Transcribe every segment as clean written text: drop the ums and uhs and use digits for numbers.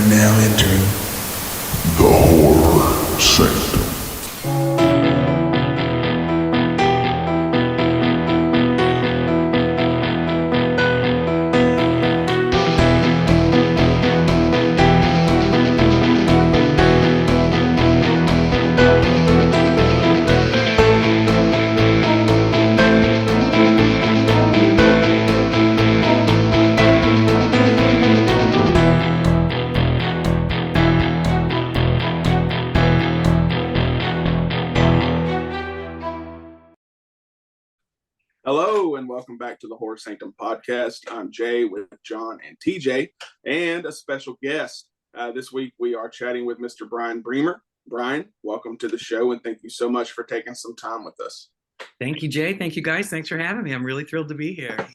are now entering the horror sanctum. Hello and welcome back to the Horror Sanctum podcast. I'm Jay with John and TJ and a special guest. This week we are chatting with Mr. Brian Bremer. Brian, welcome to the show and thank you so much for taking some time with us. Thank you, Jay. Thank you, guys. Thanks for having me. I'm really thrilled to be here.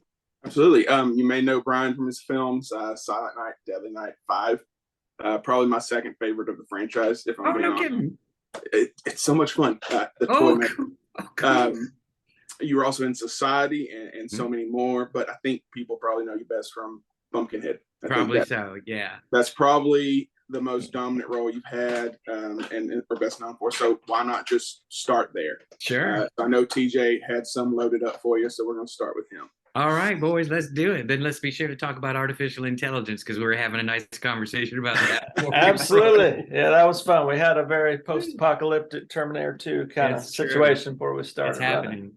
Absolutely. You may know Brian from his films, Silent Night, Deadly Night 5. Probably my second favorite of the franchise, if I'm being honest. Kidding. It's so much fun. You were also in Society and so many more, but I think people probably know you best from Pumpkinhead. Yeah. That's probably the most dominant role you've had and are best known for. So why not just start there? Sure. I know TJ had some loaded up for you, so we're going to start with him. All right, boys, let's do it. Then let's be sure to talk about artificial intelligence because we were having a nice conversation about that. Absolutely. Yeah, that was fun. We had a very post-apocalyptic Terminator 2 kind of situation before we started. It's happening.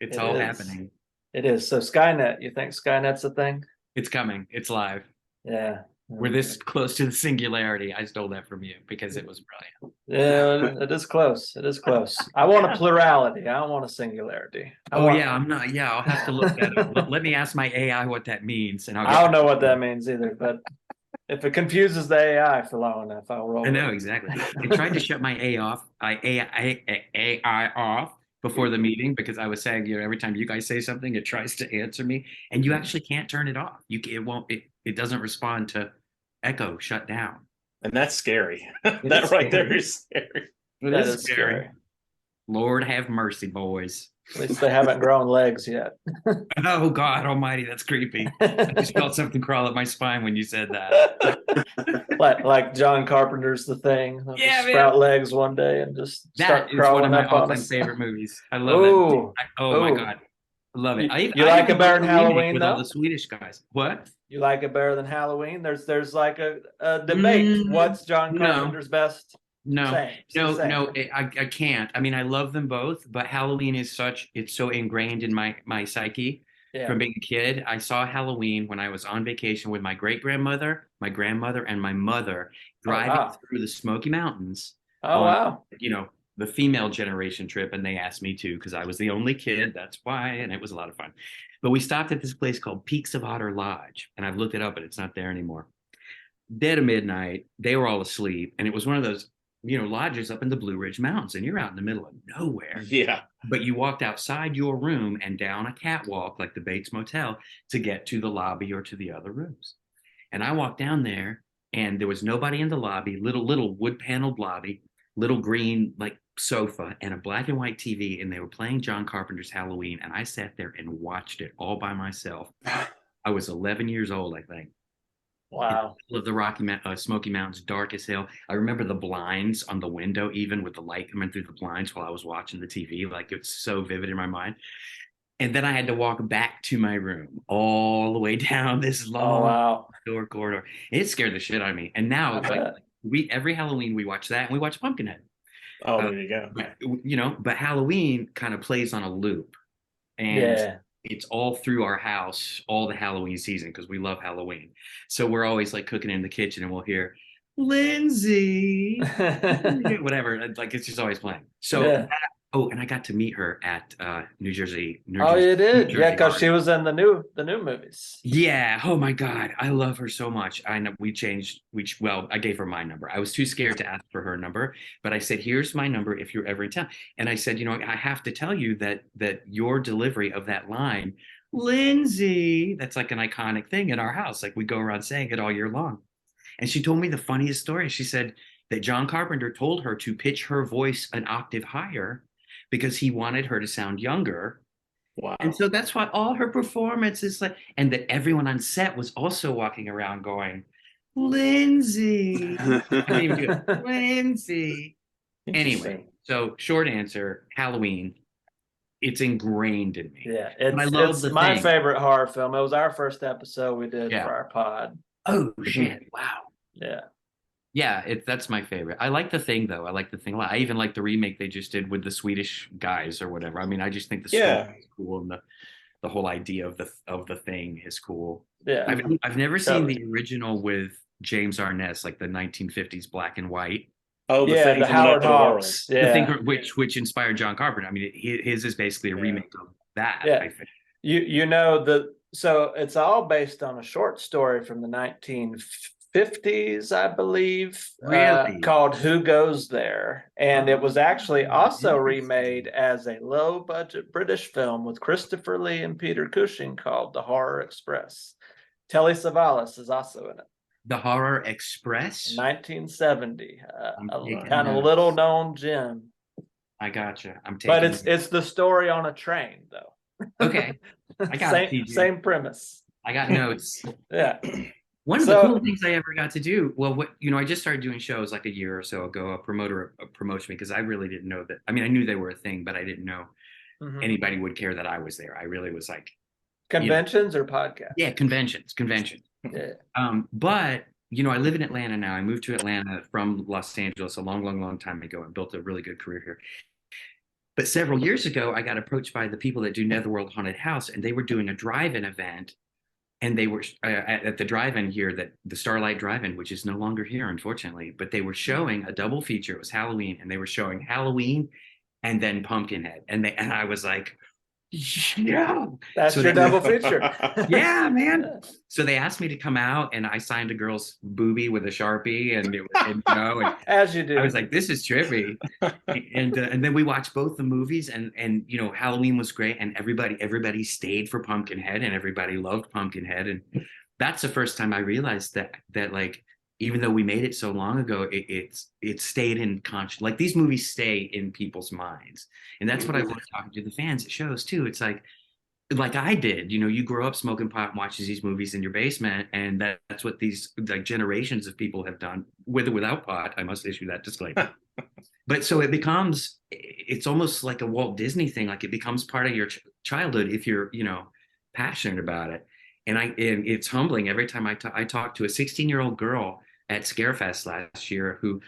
It's all happening. It is. So Skynet, you think Skynet's a thing? It's coming. It's live. Yeah. We're this close to the singularity. I stole that from you because it was brilliant. Yeah, it is close. It is close. I want a plurality. I don't want a singularity. I'll have to look that up. Let me ask my AI what that means. And I don't know what that means either, but if it confuses the AI for long enough, I'll roll. I know, exactly. I tried to shut my AI off before the meeting because I was saying, every time you guys say something, it tries to answer me, and you actually can't turn it off. It doesn't respond to echo, shut down. And that's scary. That right there is scary. That is scary. Lord have mercy, boys. At least they haven't grown legs yet. Oh, God almighty, that's creepy. I just felt something crawl up my spine when you said that. like John Carpenter's The Thing. Yeah, sprout legs one day and just start crawling up on us. That is one of my all-time favorite movies. I love that. My God. I love it. You like it better than Halloween, with though? all the Swedish guys. What? You like it better than Halloween? There's like a debate. What's John Carpenter's best? No, I can't. I mean, I love them both, but Halloween is it's so ingrained in my psyche from being a kid. I saw Halloween when I was on vacation with my great-grandmother, my grandmother, and my mother driving through the Smoky Mountains. Wow. The female generation trip, and they asked me to because I was the only kid. That's why, and it was a lot of fun. But we stopped at this place called Peaks of Otter Lodge, and I've looked it up, but it's not there anymore. Dead of midnight, they were all asleep, and it was one of those lodges up in the Blue Ridge Mountains, and you're out in the middle of nowhere. Yeah. But you walked outside your room and down a catwalk like the Bates Motel to get to the lobby or to the other rooms. And I walked down there, and there was nobody in the lobby, little wood-paneled lobby, little green sofa, and a black and white TV, and they were playing John Carpenter's Halloween, and I sat there and watched it all by myself. I was 11 years old, I think. Wow. Of the Smoky Mountains, dark as hell. I remember the blinds on the window, even with the light coming through the blinds while I was watching the TV. It's so vivid in my mind. And then I had to walk back to my room all the way down this long door corridor. It scared the shit out of me. And now, every Halloween we watch that, and we watch Pumpkinhead. Oh, there you go. But Halloween kind of plays on a loop. And it's all through our house, all the Halloween season, because we love Halloween. So we're always cooking in the kitchen, and we'll hear Lindsay, whatever. It's just always playing. So, and I got to meet her at New Jersey. Oh, you did? Yeah, because she was in the new movies. Yeah. Oh my God, I love her so much. I know I gave her my number. I was too scared to ask for her number, but I said, "Here's my number if you're ever in town." And I said, I have to tell you that your delivery of that line, Lindsay, that's an iconic thing in our house. We go around saying it all year long. And she told me the funniest story. She said that John Carpenter told her to pitch her voice an octave higher because he wanted her to sound younger. Wow. And so that's why all her performance is and that everyone on set was also walking around going, Lindsay. I can't even do it. Lindsay. Anyway, Interesting. so short answer, Halloween. It's ingrained in me. Yeah, But I love it's the my thing. favorite horror film. It was our first episode we did Yeah. for our pod. Oh shit! Wow. Yeah. Yeah, that's my favorite. I like the thing though. I like the thing a lot. I even like the remake they just did with the Swedish guys or whatever. I mean, I just think the Yeah. story is cool and the whole idea of the thing is cool. Yeah. I've never seen Totally. the original with James Arness, like the 1950s black and white. Oh, the Yeah, thing the from Howard Another World. Hawks. The Yeah. thing which inspired John Carpenter. I mean, his is basically a Yeah. remake of that. Yeah. I think. You know so it's all based on a short story from the 1950s, I believe, Really? called Who Goes There? And it was actually also Interesting. remade as a low budget British film with Christopher Lee and Peter Cushing called The Horror Express. Telly Savalas is also in it. The Horror Express. 1970, I'm a taking kind of notes. little known gem. I gotcha. I'm taking. But it's the story on a train, though. Okay. I got it, TJ. Same premise. I got notes. Yeah. One of the So- cool things I ever got to do, well, I just started doing shows like a year or so ago. A promoter approached me because I really didn't know that. I mean, I knew they were a thing, but I didn't know Mhm. anybody would care that I was there. I really was like, Conventions or podcasts? yeah, conventions. Yeah. But I live in Atlanta now. I moved to Atlanta from Los Angeles a long time ago and built a really good career here. But several years ago, I got approached by the people that do Netherworld Haunted House, and they were doing a drive-in event. And they were at the drive-in here, that the Starlight Drive-in, which is no longer here, unfortunately. But they were showing a double feature. It was Halloween, and they were showing Halloween and then Pumpkinhead. And I was like, yeah. That's So your they- double feature. Yeah, man. So they asked me to come out, and I signed a girl's boobie with a Sharpie, and it was, and As you do. I was like, this is trippy. and then we watched both the movies, and Halloween was great, and everybody stayed for Pumpkinhead, and everybody loved Pumpkinhead, and that's the first time I realized that like, even though we made it so long ago, it stayed in conscious. Like, these movies stay in people's minds, and that's what I love talking to the fans at shows too. It's like I did, you grow up smoking pot and watches these movies in your basement, and that's what these like generations of people have done, with or without pot. I must issue that disclaimer. But so it's almost like a Walt Disney thing. Like, it becomes part of your childhood if you're, passionate about it. And it's humbling every time I talk to a 16-year-old girl at Scarefest last year who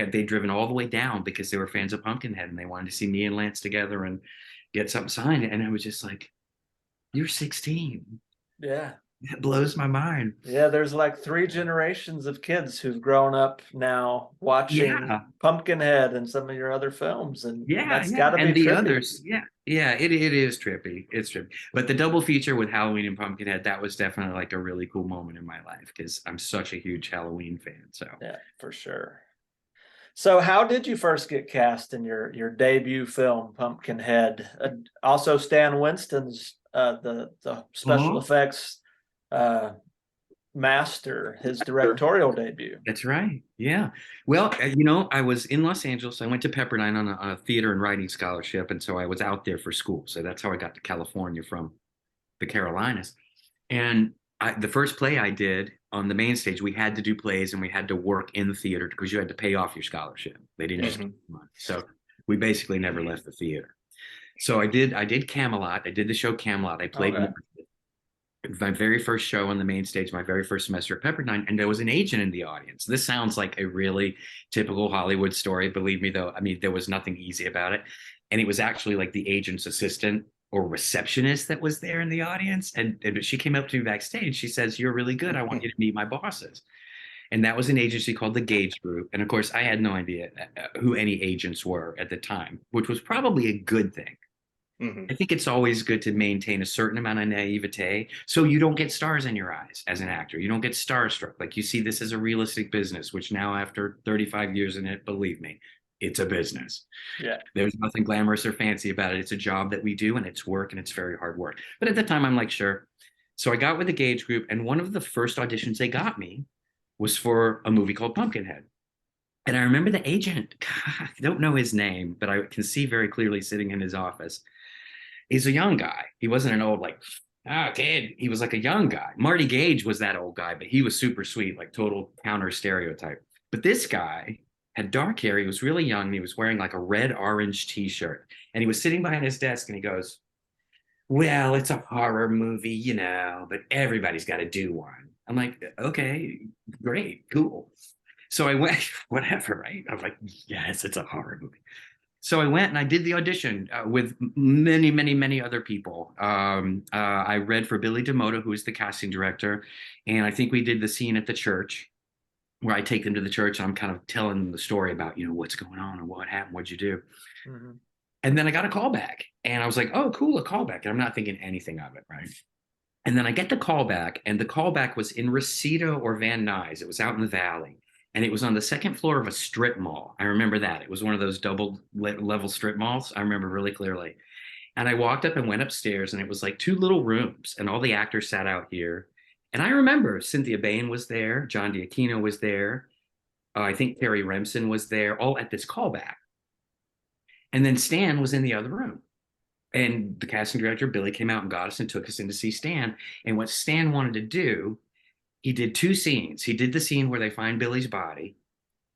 they'd driven all the way down because they were fans of Pumpkinhead, and they wanted to see me and Lance together and get something signed. And I was just like, you're 16. Yeah. That blows my mind. Yeah, there's like 3 generations of kids who've grown up now watching Yeah. Pumpkinhead and some of your other films, and that's got to be and the trippy. others, it is trippy. It's trippy. But the double feature with Halloween and Pumpkinhead, that was definitely like a really cool moment in my life because I'm such a huge Halloween fan. So Yeah, for sure. So how did you first get cast in your debut film, Pumpkinhead? Also, Stan Winston's the special effects master, his directorial debut. That's right. Yeah. Well, I was in Los Angeles. I went to Pepperdine on a theater and writing scholarship, and so I was out there for school. So that's how I got to California from the Carolinas. And the first play I did on the main stage, we had to do plays and we had to work in the theater because you had to pay off your scholarship. They didn't just give you money. So we basically never left the theater. So I did Camelot. I did the show Camelot. I played my very first show on the main stage, my very first semester at Pepperdine, and there was an agent in the audience. This sounds like a really typical Hollywood story. Believe me, though, I mean, there was nothing easy about it. And it was actually like the agent's assistant or receptionist that was there in the audience. And she came up to me backstage. She says, "You're really good. I want you to meet my bosses." And that was an agency called the Gage Group. And of course, I had no idea who any agents were at the time, which was probably a good thing. I think it's always good to maintain a certain amount of naivete so you don't get stars in your eyes as an actor. You don't get starstruck. Like, you see this as a realistic business, which now, after 35 years in it, believe me, it's a business. Yeah. There's nothing glamorous or fancy about it. It's a job that we do, and it's work, and it's very hard work. But at the time, I'm like, sure. So I got with the Gage Group, and one of the first auditions they got me was for a movie called Pumpkinhead. And I remember the agent, God, I don't know his name, but I can see very clearly sitting in his office. He's a young guy. He wasn't an old, like, oh, kid. He was like a young guy. Marty Gage was that old guy, but he was super sweet, like total counter stereotype. But this guy had dark hair. He was really young. And he was wearing like a red orange t-shirt. And he was sitting behind his desk and he goes, well, it's a horror movie, but everybody's got to do one. I'm like, okay, great, cool. So I went, whatever, right? I was like, yes, it's a horror movie. So I went and I did the audition with many, many, many other people. I read for Billy DeMoto, who is the casting director, and I think we did the scene at the church where I take them to the church and I'm kind of telling them the story about, what's going on and what happened, what'd you do? Mm-hmm. And then I got a call back and I was like, oh, cool, a callback. And I'm not thinking anything of it, right? And then I get the call back, and the callback was in Reseda or Van Nuys. It was out in the valley. And it was on the second floor of a strip mall. I remember that. It was one of those double level strip malls. I remember really clearly. And I walked up and went upstairs, and it was like two little rooms, and all the actors sat out here. And I remember Cynthia Bain was there, John D'Aquino was there. I think Terry Remsen was there, all at this callback. And then Stan was in the other room. And the casting director, Billy, came out and got us and took us in to see Stan. And what Stan wanted to do, he did two scenes. He did the scene where they find Billy's body,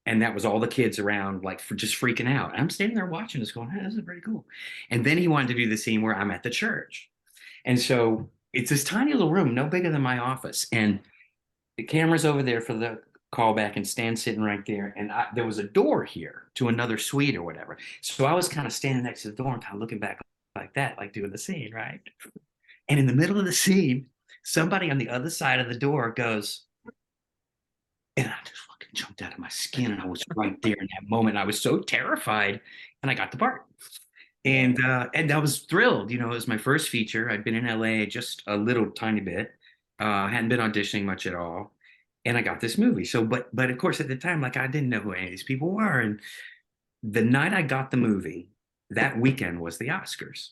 and that was all the kids around, like, for just freaking out. And I'm standing there watching this going, hey, this is pretty cool. And then he wanted to do the scene where I'm at the church. And so it's this tiny little room, no bigger than my office. And the camera's over there for the callback, and Stan's sitting right there. And there was a door here to another suite or whatever. So I was kind of standing next to the door and kind of looking back like that, like doing the scene, right? And in the middle of the scene, somebody on the other side of the door goes, and I just fucking jumped out of my skin, and I was right there in that moment. I was so terrified, and I got the part. And I was thrilled. It was my first feature. I'd been in LA just a little tiny bit. Hadn't been auditioning much at all. And I got this movie. So, but of course at the time, like, I didn't know who any of these people were. And the night I got the movie, that weekend was the Oscars.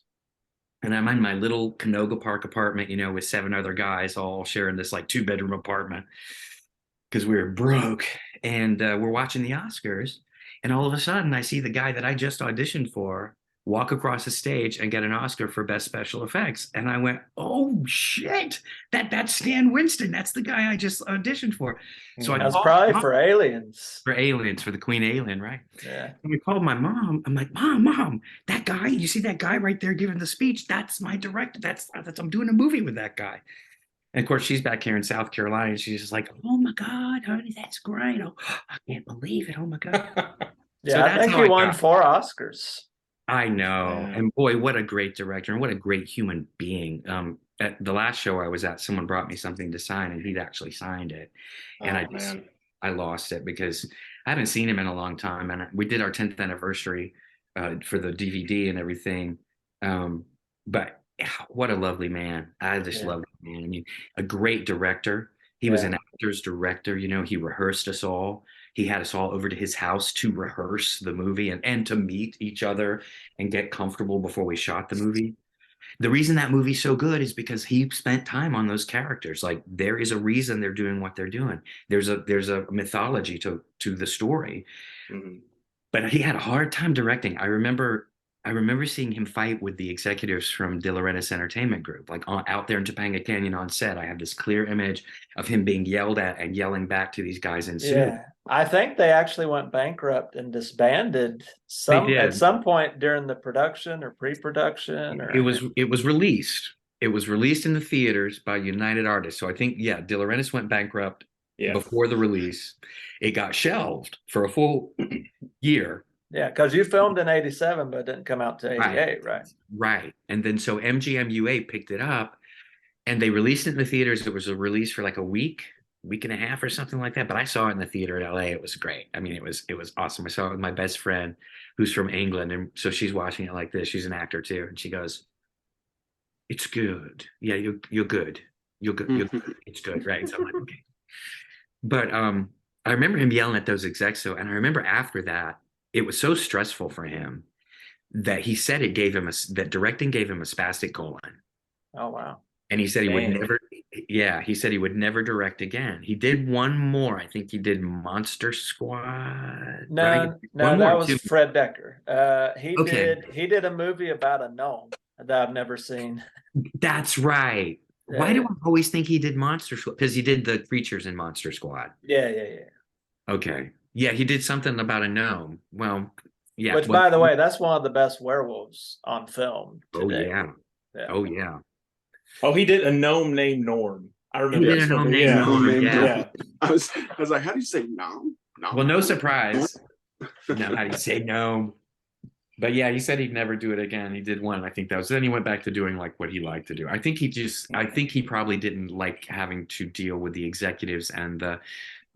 And I'm in my little Canoga Park apartment, with 7 other guys all sharing this like 2-bedroom apartment because we were broke. And we're watching the Oscars. And all of a sudden I see the guy that I just auditioned for walk across the stage and get an Oscar for Best Special Effects. And I went, oh shit, that's Stan Winston. That's the guy I just auditioned for. So That's probably for Aliens. For Aliens, for the Queen Alien, right? Yeah. And we called my mom. I'm like, Mom, that guy, you see that guy right there giving the speech? That's my director. That's I'm doing a movie with that guy. And of course, she's back here in South Carolina, and she's just like, oh my God, honey, that's great. Oh, I can't believe it. Oh my God. Yeah, so I think he won 4 Oscars. I know. Yeah. And boy, what a great director, and what a great human being. At the last show I was at, someone brought me something to sign, and he'd actually signed it. And I lost it because I haven't seen him in a long time. And we did our 10th anniversary for the DVD and everything. But what a lovely man. I just love that man. I mean, a great director. He was an actor's director. He rehearsed us all. He had us all over to his house to rehearse the movie and to meet each other and get comfortable before we shot the movie. The reason that movie's so good is because he spent time on those characters. Like, there is a reason they're doing what they're doing. There's a mythology to the story. Mm-hmm. But he had a hard time directing. I remember seeing him fight with the executives from De Laurentiis Entertainment Group, like out there in Topanga Canyon on set. I have this clear image of him being yelled at and yelling back to these guys in suits. Yeah, I think they actually went bankrupt and disbanded at some point during the production or pre-production. Or... It was released. It was released in the theaters by United Artists. So I think, De Laurentiis went bankrupt before the release. It got shelved for a full year. Yeah, because you filmed in 87, but it didn't come out to 88, right? Right. And then so MGM-UA picked it up, and they released it in the theaters. It was a release for like a week and a half or something like that. But I saw it in the theater in LA. It was great. I mean, it was awesome. I saw it with my best friend who's from England. And so she's watching it like this. She's an actor too. And she goes, it's good. Yeah, you're good. You're good. You're good. It's good. Right. So I'm like, okay. But I remember him yelling at those execs. So, and I remember after that, it was so stressful for him that he said that directing gave him a spastic colon. Oh, wow. And he said he would never direct again. He did one more. I think he did Monster Squad. No, that was Fred Decker. He did a movie about a gnome that I've never seen. That's right. Why do I always think he did Monster Squad? Because he did the creatures in Monster Squad. Yeah. Okay. Yeah, he did something about a gnome. Well, yeah. Which, Well, by the way, that's one of the best werewolves on film oh today. yeah. Yeah. Oh yeah. Oh, he did a gnome named Norm. I He remember did this a gnome one. named Yeah. Norm. Name Yeah. Norm. I was like, how do you say nom? Nom? Well, no surprise. No, how do you say gnome? But yeah, he said he'd never do it again. He did one. I think that was, then he went back to doing like what he liked to do. I think he probably didn't like having to deal with the executives and the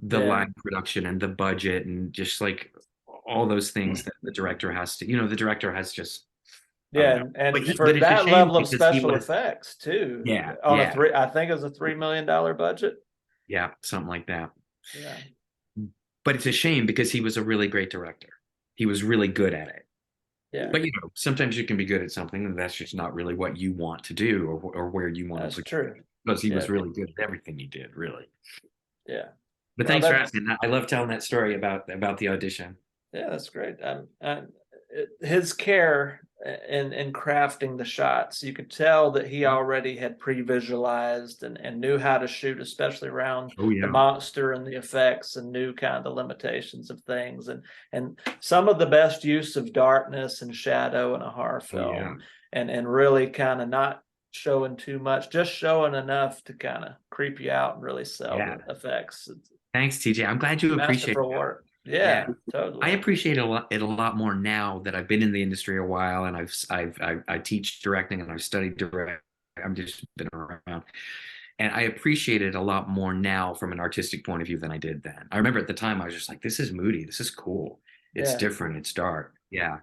Yeah. line production and the budget and just like all those things that the director has to, the director has just, I don't Yeah, know. and But for it's a that shame level of because he special was, effects too. yeah, On yeah, I think it was a $3 million budget. yeah, something like that. Yeah. But it's a shame because he was a really great director. He was really good at it. Yeah. But sometimes you can be good at something and that's just not really what you want to do or where you want That's to. true. Because he was Yeah. really good at everything he did, really. Yeah. But Well, thanks for asking. I love telling that story about the audition. Yeah, that's great. His care in crafting the shots, you could tell that he already had pre-visualized and knew how to shoot, especially around Oh the yeah. monster and the effects, and knew kind of the limitations of things, and some of the best use of darkness and shadow in a horror Oh yeah. film, and really kind of not showing too much, just showing enough to kind of creep you out and really sell Yeah. the effects. Thanks, TJ. I'm glad you appreciate Masterful that. work. Yeah. Yeah, totally. I appreciate it a lot more now that I've been in the industry a while and I teach directing and I've studied direct. I've just been around, and I appreciate it a lot more now from an artistic point of view than I did then. I remember at the time I was just like, "This is moody. This is cool. It's Yeah. different. It's dark." Yeah.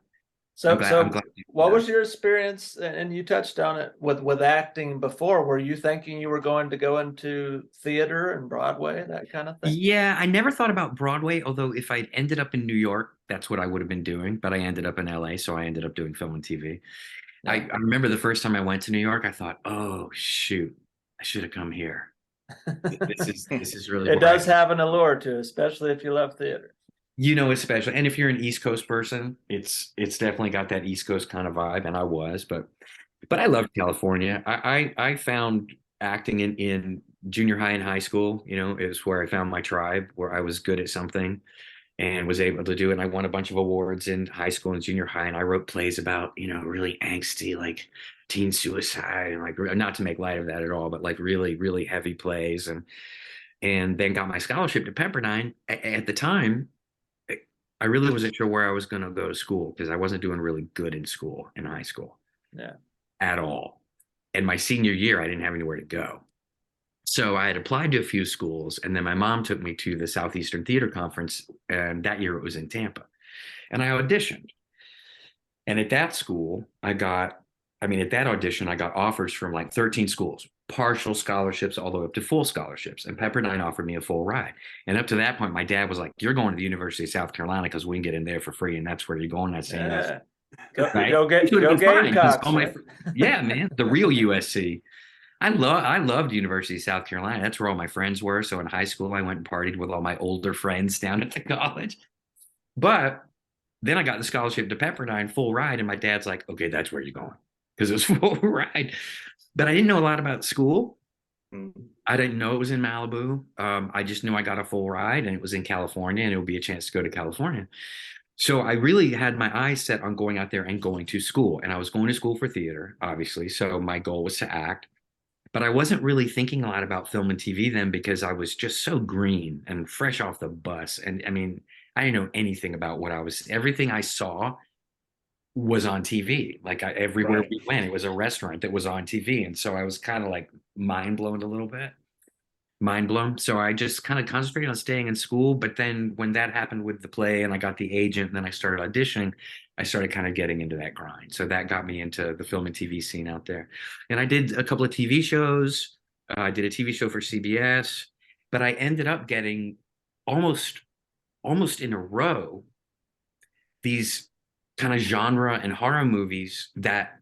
So, I'm glad what was your experience? And you touched on it with acting before. Were you thinking you were going to go into theater and Broadway, that kind of thing? Yeah, I never thought about Broadway, although if I'd ended up in New York, that's what I would have been doing. But I ended up in LA, so I ended up doing film and TV. Yeah. I remember the first time I went to New York, I thought, oh shoot, I should have come here. This is really It where does have an allure to, especially if you love theater. especially, and if you're an East Coast person, it's definitely got that East Coast kind of vibe, and I was, but I loved California. I found acting in junior high and high school, it was where I found my tribe, where I was good at something and was able to do it. And I won a bunch of awards in high school and junior high, and I wrote plays about, really angsty, like teen suicide, and like, not to make light of that at all, but like really, really heavy plays, and then got my scholarship to Pepperdine. At the time, I really wasn't sure where I was going to go to school because I wasn't doing really good in school, in high school. Yeah. At all. And my senior year, I didn't have anywhere to go. So I had applied to a few schools, and then my mom took me to the Southeastern Theater Conference, and that year it was in Tampa. And I auditioned. And at that school, at that audition, I got offers from like 13 schools, partial scholarships all the way up to full scholarships. And Pepperdine offered me a full ride. And up to that point, my dad was like, "You're going to the University of South Carolina because we can get in there for free, and that's where you're going." That's saying Yeah. right? Go Which would have been fine, 'cause Gamecocks. all my Right? yeah, man, the real USC. I loved University of South Carolina. That's where all my friends were. So in high school, I went and partied with all my older friends down at the college. But then I got the scholarship to Pepperdine, full ride, and my dad's like, "Okay, that's where you're going," because it was full ride. But I didn't know a lot about school. I didn't know it was in Malibu. I just knew I got a full ride, and it was in California, and it would be a chance to go to California. So I really had my eyes set on going out there and going to school. And I was going to school for theater, obviously. So my goal was to act. But I wasn't really thinking a lot about film and TV then because I was just so green and fresh off the bus. And I mean, I didn't know anything about everything I saw was on TV. Like everywhere Right. we went, it was a restaurant that was on TV. And so I was kind of like mind blown a little bit. Mind blown. So I just kind of concentrated on staying in school. But then when that happened with the play and I got the agent and then I started auditioning, I started kind of getting into that grind. So that got me into the film and TV scene out there. And I did a couple of TV shows. I did a TV show for CBS, but I ended up getting almost in a row these kind of genre and horror movies that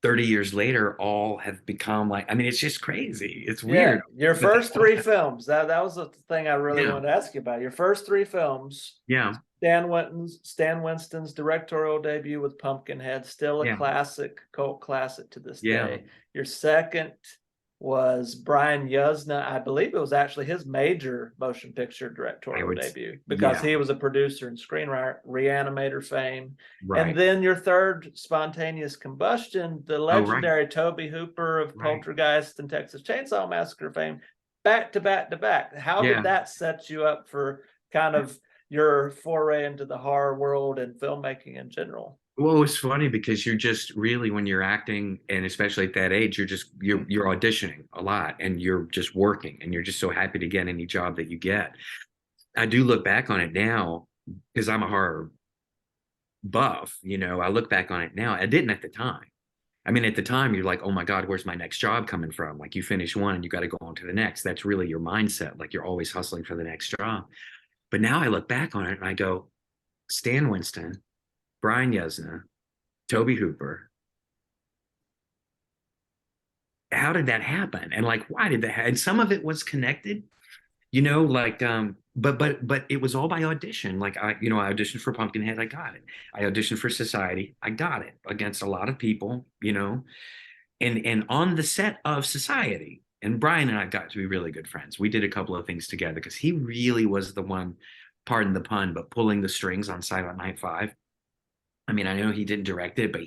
30 years later all have become like, I mean, it's just crazy. It's weird. Yeah. Your But first three films. That was the thing I really Yeah. wanted to ask you about. Your first three films. Yeah. Stan Winston's directorial debut with Pumpkinhead, still a Yeah. classic, cult classic to this Yeah. day. Your second was Brian Yuzna. I believe it was actually his major motion picture directorial would- debut, because yeah. he was a producer and screenwriter, Reanimator fame. Right. And then your third, Spontaneous Combustion, the legendary Tobe Hooper of Right. Poltergeist and Texas Chainsaw Massacre fame, back to back to back. How Yeah. did that set you up for kind of your foray into the horror world and filmmaking in general? Well, it's funny because you're just really, when you're acting, and especially at that age, you're auditioning a lot, and you're just working, and you're just so happy to get any job that you get. I do look back on it now because I'm a horror buff. I look back on it now. I didn't at the time. I mean, at the time, you're like, oh my God, where's my next job coming from? Like, you finish one and you got to go on to the next. That's really your mindset. Like, you're always hustling for the next job. But now I look back on it and I go, Stan Winston, Brian Yuzna, Tobe Hooper. How did that happen? And like, why did that happen? And some of it was connected, but it was all by audition. Like I auditioned for Pumpkinhead, I got it. I auditioned for Society, I got it against a lot of people, and on the set of Society, and Brian and I got to be really good friends. We did a couple of things together because he really was the one, pardon the pun, but pulling the strings on Silent Night 5. I mean, I know he didn't direct it, but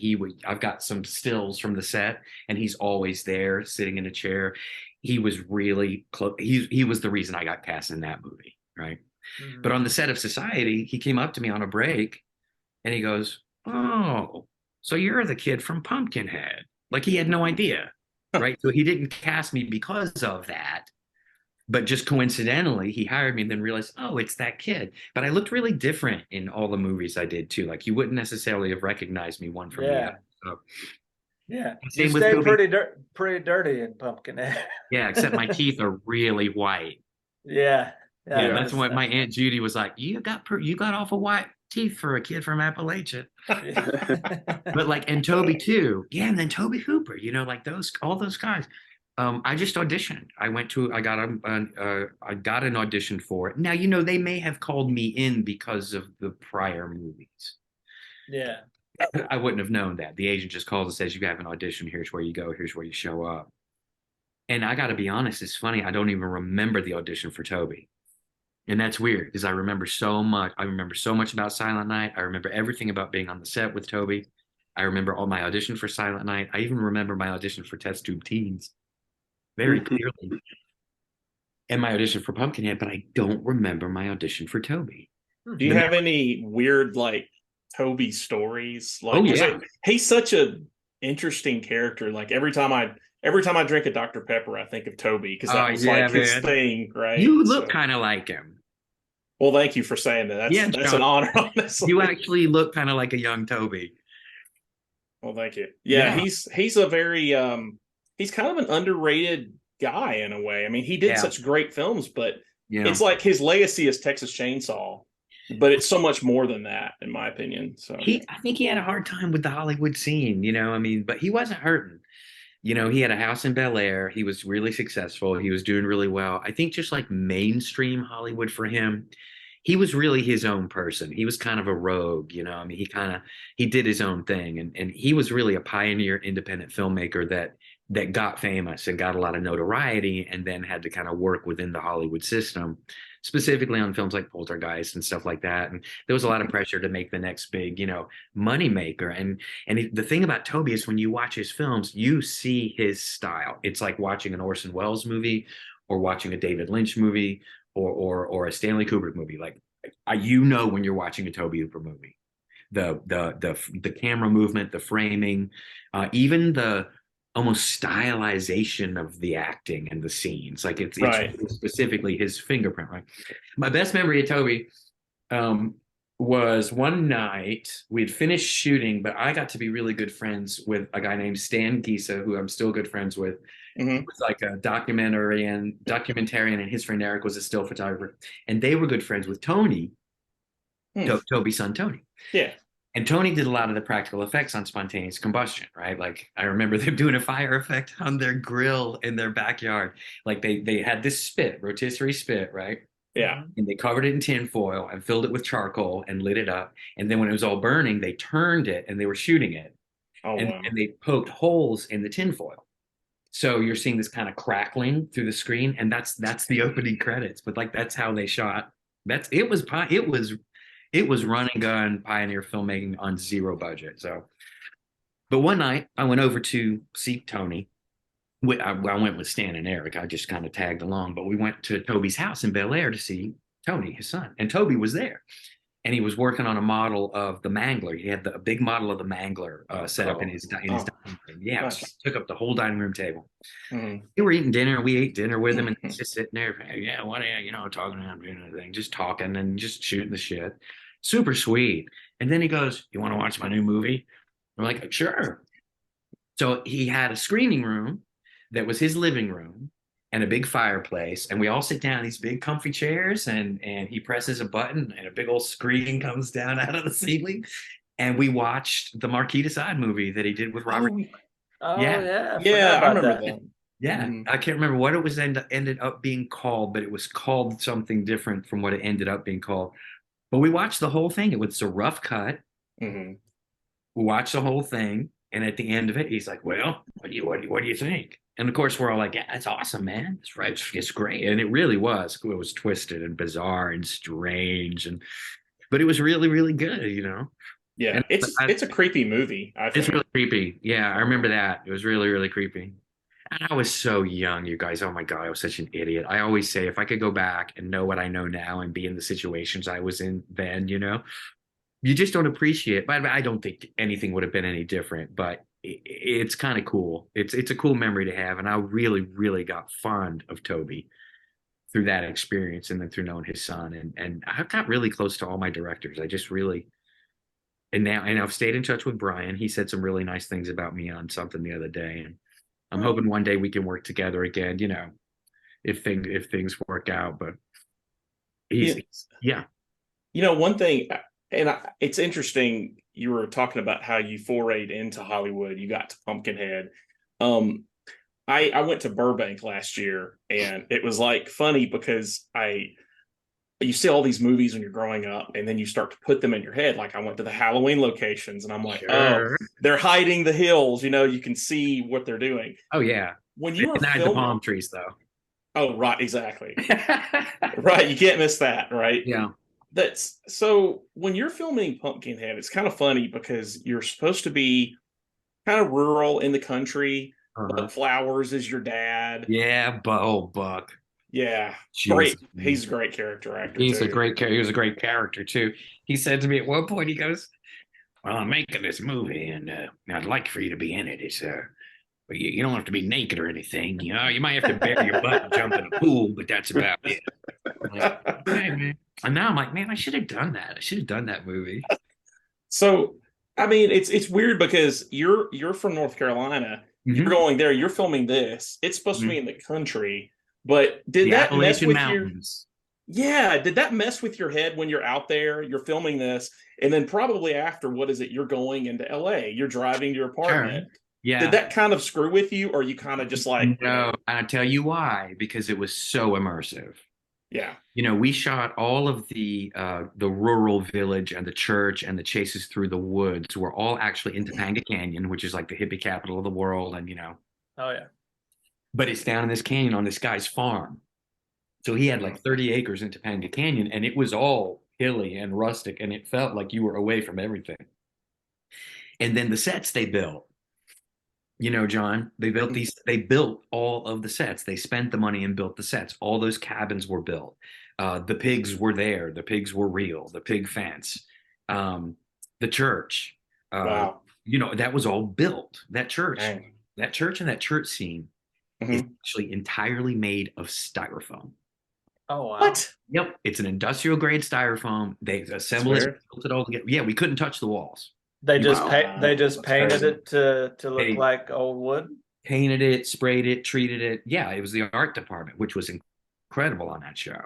I've got some stills from the set, and he's always there sitting in a chair. He was really close. He was the reason I got cast in that movie, right? Mm-hmm. But on the set of Society, he came up to me on a break and he goes, "Oh, so you're the kid from Pumpkinhead." Like, he had no idea, right? So he didn't cast me because of that. But just coincidentally, he hired me and then realized, oh, it's that kid. But I looked really different in all the movies I did too. Like, you wouldn't necessarily have recognized me one from the other. So, yeah, same you with stay Tobe. pretty dirty in Pumpkinhead. Yeah, except my teeth are really white. Yeah, Yeah, that's what my Aunt Judy was like. You got awful white teeth for a kid from Appalachia. But like, and Tobe too. Yeah, and then Tobe Hooper. Like all those guys. I just auditioned. I got an audition for it. Now, they may have called me in because of the prior movies. Yeah. I wouldn't have known that. The agent just calls and says, you have an audition. Here's where you go. Here's where you show up. And I got to be honest, it's funny. I don't even remember the audition for Tobe. And that's weird because I remember so much. I remember so much about Silent Night. I remember everything about being on the set with Tobe. I remember all my audition for Silent Night. I even remember my audition for Test Tube Teens very clearly, and my audition for Pumpkinhead, but I don't remember my audition for Tobe. Do you have any weird like Tobe stories? Like, oh yeah, he's such a interesting character. Like every time I drink a Dr. Pepper, I think of Tobe because that was like his thing, right? You look kind of like him. Well, thank you for saying that. That's an honor, honestly. You actually look kind of like a young Tobe. Well, thank you. Yeah. He's a very he's kind of an underrated guy in a way. I mean, he did such great films, but it's like his legacy is Texas Chainsaw, but it's so much more than that, in my opinion. So I think he had a hard time with the Hollywood scene, but he wasn't hurting. He had a house in Bel Air. He was really successful. He was doing really well. I think just like mainstream Hollywood for him, he was really his own person. He was kind of a rogue, I mean, he did his own thing, and he was really a pioneer independent filmmaker that got famous and got a lot of notoriety and then had to kind of work within the Hollywood system, specifically on films like Poltergeist and stuff like that. And there was a lot of pressure to make the next big, money maker. And the thing about Tobe is when you watch his films, you see his style. It's like watching an Orson Welles movie or watching a David Lynch movie or a Stanley Kubrick movie. Like, when you're watching a Tobe Hooper movie, the camera movement, the framing, even the almost stylization of the acting and the scenes. Like it's specifically his fingerprint, right? My best memory of Tobe was one night we had finished shooting, but I got to be really good friends with a guy named Stan Gisa, who I'm still good friends with. Mm-hmm. He was like a documentarian, and his friend Eric was a still photographer. And they were good friends with Tony, Toby's son, Tony. Yeah. And Tony did a lot of the practical effects on Spontaneous Combustion, right? Like I remember them doing a fire effect on their grill in their backyard. Like they had this spit, rotisserie spit, right? Yeah. And they covered it in tin foil and filled it with charcoal and lit it up. And then when it was all burning, they turned it and they were shooting it. Oh, and, wow. and they poked holes in the tin foil. So you're seeing this kind of crackling through the screen, and that's the opening credits. But like that's how they shot. It was run and gun pioneer filmmaking on zero budget. So, but one night I went over to see Tony. I went with Stan and Eric. I just kind of tagged along, but we went to Toby's house in Bel Air to see Tony, his son, and Toby was there. And he was working on a model of the Mangler. He had a big model of the Mangler set up in his dining room. Yeah, nice. So took up the whole dining room table. Mm-hmm. We were eating dinner. We ate dinner with him, and he's just sitting there. Yeah, what are you, talking around doing anything, just talking and just shooting the shit. Super sweet. And then he goes, "You want to watch my new movie?" I'm like, "Sure." So he had a screening room that was his living room and a big fireplace, and we all sit down in these big comfy chairs, and he presses a button and a big old screen comes down out of the ceiling, and we watched the Marquis de Sade movie that he did with Robert. Yeah, I remember that. Yeah, I can't remember what it was ended up being called, but it was called something different from what it ended up being called. But we watched the whole thing. It was a rough cut. Mm-hmm. We watched the whole thing, and at the end of it, he's like, "Well, what do you think?" And of course, we're all like, "Yeah, that's awesome, man. It's right. It's great." And it really was. It was twisted and bizarre and strange, but it was really, really good, Yeah, and it's a creepy movie. I think it's really creepy. Yeah, I remember that. It was really, really creepy. And I was so young, you guys. Oh my God, I was such an idiot. I always say, if I could go back and know what I know now and be in the situations I was in then, you just don't appreciate it. But I don't think anything would have been any different. But it's kind of cool. It's a cool memory to have. And I really, really got fond of Toby through that experience, and then through knowing his son. And I got really close to all my directors. I just really, and I've stayed in touch with Brian. He said some really nice things about me on something the other day. And I'm hoping one day we can work together again, if things work out. But yeah. One thing, and it's interesting, you were talking about how you forayed into Hollywood. You got to Pumpkinhead. I went to Burbank last year, and it was like funny because you see all these movies when you're growing up, and then you start to put them in your head. Like, I went to the Halloween locations, and I'm like, oh, they're hiding the hills. You can see what they're doing. Oh yeah. When you were filming the palm trees, though. Oh right, exactly. Right, you can't miss that, right? Yeah. That's so. When you're filming Pumpkinhead, it's kind of funny because you're supposed to be kind of rural in the country. But Flowers is your dad. Yeah, Buck. Yeah, great. He's a great character actor. He was a great character too. He said to me at one point, he goes, "Well, I'm making this movie, and I'd like for you to be in it. It's but you don't have to be naked or anything. You might have to bare your butt and jump in a pool, but that's about it." I'm like, okay, man. And now I'm like, man, I should have done that. I should have done that movie. So, I mean, it's weird because you're from North Carolina. Mm-hmm. You're going there. You're filming this. It's supposed to be in the country. But did that mess with mountains. Did that mess with your head when you're out there, you're filming this, and then probably after, what is it? You're going into LA, you're driving to your apartment. Sure. Yeah. Did that kind of screw with you, or you kind of just like, no, I'll tell you why, because it was so immersive. Yeah. We shot all of the rural village and the church and the chases through the woods were all actually in Topanga Canyon, which is like the hippie capital of the world. And, Oh yeah. But it's down in this canyon on this guy's farm. So he had like 30 acres in Topanga Canyon, and it was all hilly and rustic, and it felt like you were away from everything. And then the sets they built, John, they built all of the sets. They spent the money and built the sets. All those cabins were built. The pigs were there. The pigs were real. The pig fence, the church, wow. That was all built. That church and that church scene. Is actually entirely made of styrofoam. Oh wow! What? Yep, it's an industrial grade styrofoam. They assembled it, built it all together. Yeah, we couldn't touch the walls. They just painted it to look like old wood. Painted it, sprayed it, treated it. Yeah, it was the art department, which was incredible on that show.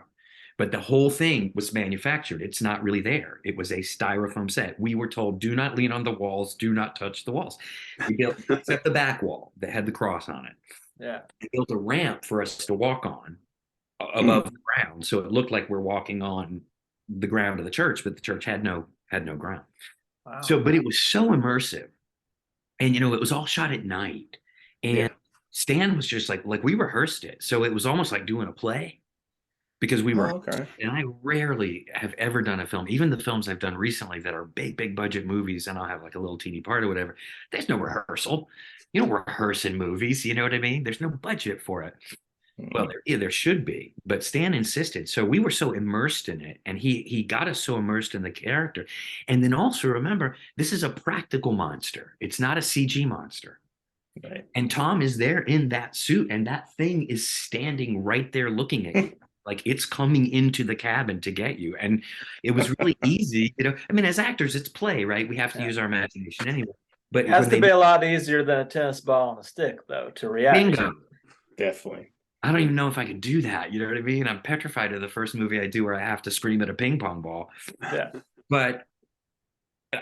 But the whole thing was manufactured. It's not really there. It was a styrofoam set. We were told, do not lean on the walls, do not touch the walls. We built except the back wall that had the cross on it. Yeah. They built a ramp for us to walk on above the ground. So it looked like we're walking on the ground of the church, but the church had no ground. Wow. So, but it was so immersive. And, it was all shot at night. And Stan was just like we rehearsed it. So it was almost like doing a play because we were, okay. and I rarely have ever done a film, even the films I've done recently that are big budget movies, and I'll have like a little teeny part or whatever. There's no rehearsal. You don't rehearse in movies, you know what I mean? There's no budget for it. Well, there should be, but Stan insisted. So we were so immersed in it, and he got us so immersed in the character. And then also remember, this is a practical monster. It's not a CG monster. Right. And Tom is there in that suit, and that thing is standing right there looking at you. Like it's coming into the cabin to get you. And it was really easy, you know. I mean, as actors, it's play, right? We have to use our imagination anyway. But it has to be a lot easier than a tennis ball on a stick, though, to react. Bingo. Definitely. I don't even know if I could do that. You know what I mean? I'm petrified of the first movie I do where I have to scream at a ping pong ball. Yeah. But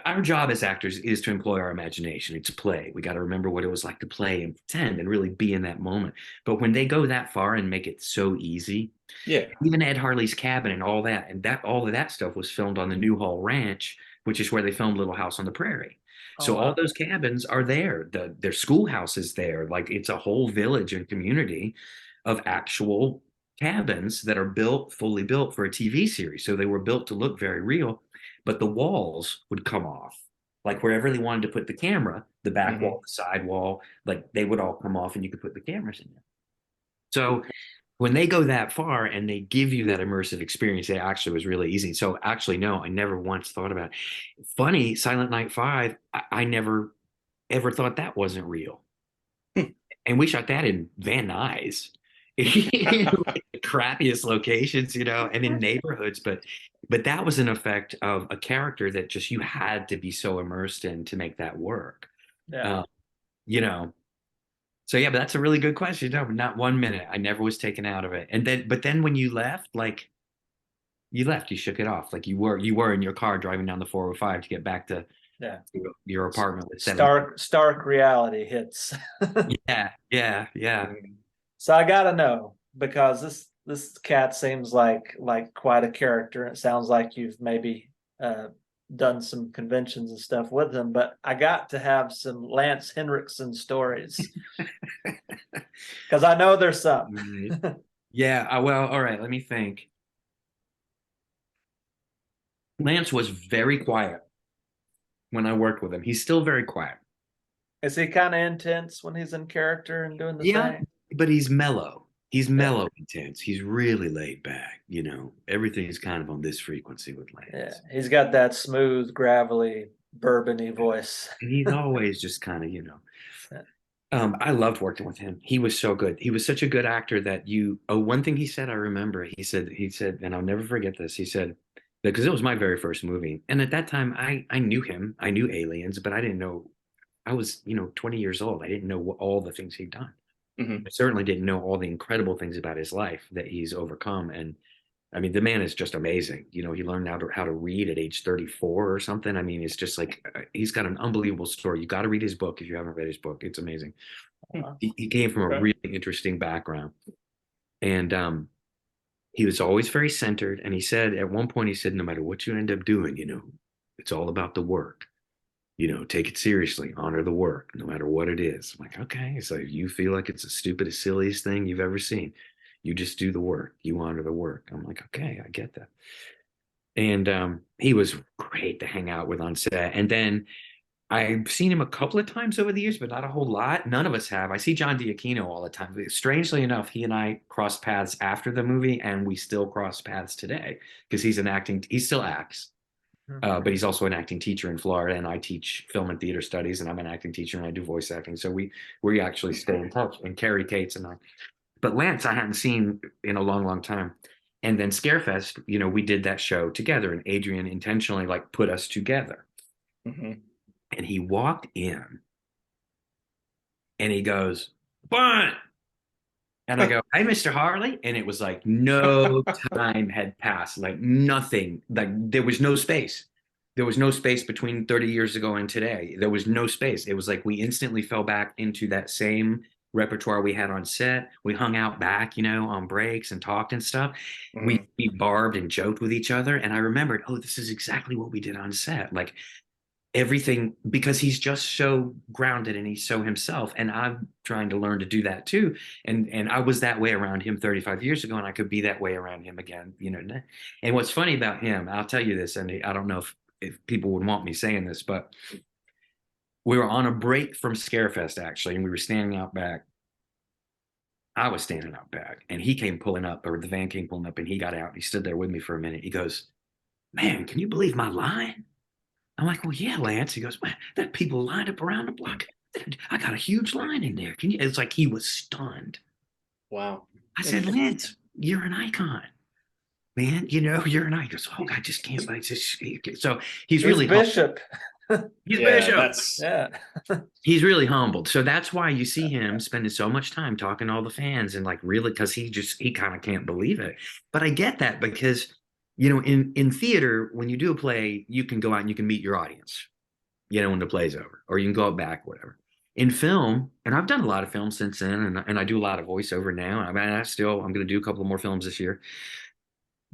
our job as actors is to employ our imagination. It's play. We got to remember what it was like to play and pretend and really be in that moment. But when they go that far and make it so easy, yeah, even Ed Harley's cabin and all that, all of that stuff was filmed on the Newhall Ranch, which is where they filmed Little House on the Prairie. So all those cabins are there. Their schoolhouse is there. Like it's a whole village and community of actual cabins that are fully built for a TV series. So they were built to look very real. But the walls would come off, like wherever they wanted to put the camera, the back wall, the side wall, like they would all come off and you could put the cameras in there. So when they go that far and they give you that immersive experience, it actually was really easy. So actually, no, I never once thought about it. Funny, Silent Night 5, I never ever thought that wasn't real. And we shot that in Van Nuys. Like the crappiest locations, you know, and in neighborhoods, but that was an effect of a character that just you had to be so immersed in to make that work. Yeah. You know, so yeah, but that's a really good question. No, not 1 minute. I never was taken out of it. And then when you left, like you left, you shook it off. Like you were in your car driving down the 405 to get back to your apartment with stark reality hits. Yeah. So I gotta know, because this cat seems like quite a character. It sounds like you've maybe done some conventions and stuff with him, but I got to have some Lance Henriksen stories because I know there's some. Yeah. Well, all right. Let me think. Lance was very quiet when I worked with him. He's still very quiet. Is he kind of intense when he's in character and doing the thing? But he's mellow. He's mellow intense. He's really laid back. You know, everything is kind of on this frequency with Lance. Yeah, he's got that smooth, gravelly, bourbony voice. And he's always just kind of, you know. I loved working with him. He was so good. He was such a good actor that one thing he said, I remember, he said, and I'll never forget this. He said, because it was my very first movie. And at that time, I knew him. I knew Aliens, but I didn't know. I was, 20 years old. I didn't know all the things he'd done. I certainly didn't know all the incredible things about his life that he's overcome. And I mean, the man is just amazing. You know, he learned how to read at age 34 or something. I mean, it's just like, he's got an unbelievable story. You got to read his book if you haven't read his book. It's amazing. He came from a really interesting background. And he was always very centered. And he said, at one point, no matter what you end up doing, it's all about the work. Take it seriously, honor the work, no matter what it is. I'm like, okay, so you feel like it's the stupidest, silliest thing you've ever seen. You just do the work. You honor the work. I'm like, okay, I get that. And he was great to hang out with on set. And then I've seen him a couple of times over the years, but not a whole lot. None of us have. I see John D'Aquino all the time. Strangely enough, he and I crossed paths after the movie, and we still cross paths today because he still acts. But he's also an acting teacher in Florida, and I teach film and theater studies, and I'm an acting teacher, and I do voice acting. So we actually stay in touch. And Carrie Cates and I. But Lance, I hadn't seen in a long, long time. And then Scarefest, we did that show together, and Adrian intentionally put us together. And he walked in, and he goes, "Bunt!" And I go, "Hi, Mr. Harley." And it was like no time had passed, like nothing, like there was no space. There was no space between 30 years ago and today. There was no space. It was like we instantly fell back into that same repertoire we had on set. We hung out back, on breaks and talked and stuff. We barbed and joked with each other. And I remembered, this is exactly what we did on set. Like everything, because he's just so grounded and he's so himself. And I'm trying to learn to do that too. And I was that way around him 35 years ago, and I could be that way around him again, you know. And what's funny about him, I'll tell you this, and I don't know if people would want me saying this, but we were on a break from Scarefest, actually, and we were standing out back. I was standing out back, and he came pulling up, or the van came pulling up, and he got out. He stood there with me for a minute. He goes, "Man, can you believe my line?" I'm like, "Well, yeah, Lance." He goes, "Man, there are people lined up around the block. I got a huge line in there. Can you?" It's like he was stunned. Wow. I said, "Lance, you're an icon, man. You know, you're an icon." He goes, "Oh, I just can't." So he's really Bishop. He's Bishop. Yeah. He's really humbled. So that's why you see him spending so much time talking to all the fans, and like really, because he kind of can't believe it. But I get that, because you know, in theater, when you do a play, you can go out and you can meet your audience, you know, when the play's over, or you can go out back, whatever. In film, and I've done a lot of films since then, and I do a lot of voiceover now. I mean, I'm going to do a couple more films this year.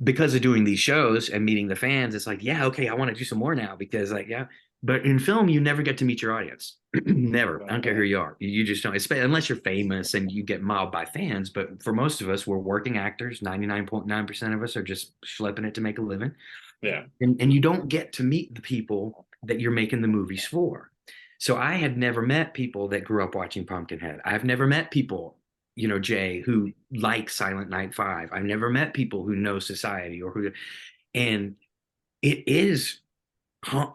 Because of doing these shows and meeting the fans, it's like, yeah, okay, I want to do some more now, because like, yeah. But in film, you never get to meet your audience. Never. I don't care who you are. You just don't, unless you're famous and you get mobbed by fans. But for most of us, we're working actors. 99.9% of us are just schlepping it to make a living. Yeah. And you don't get to meet the people that you're making the movies for. So I had never met people that grew up watching Pumpkinhead. I've never met people, you know, Jay, who like Silent Night 5. I've never met people who know Society, and it is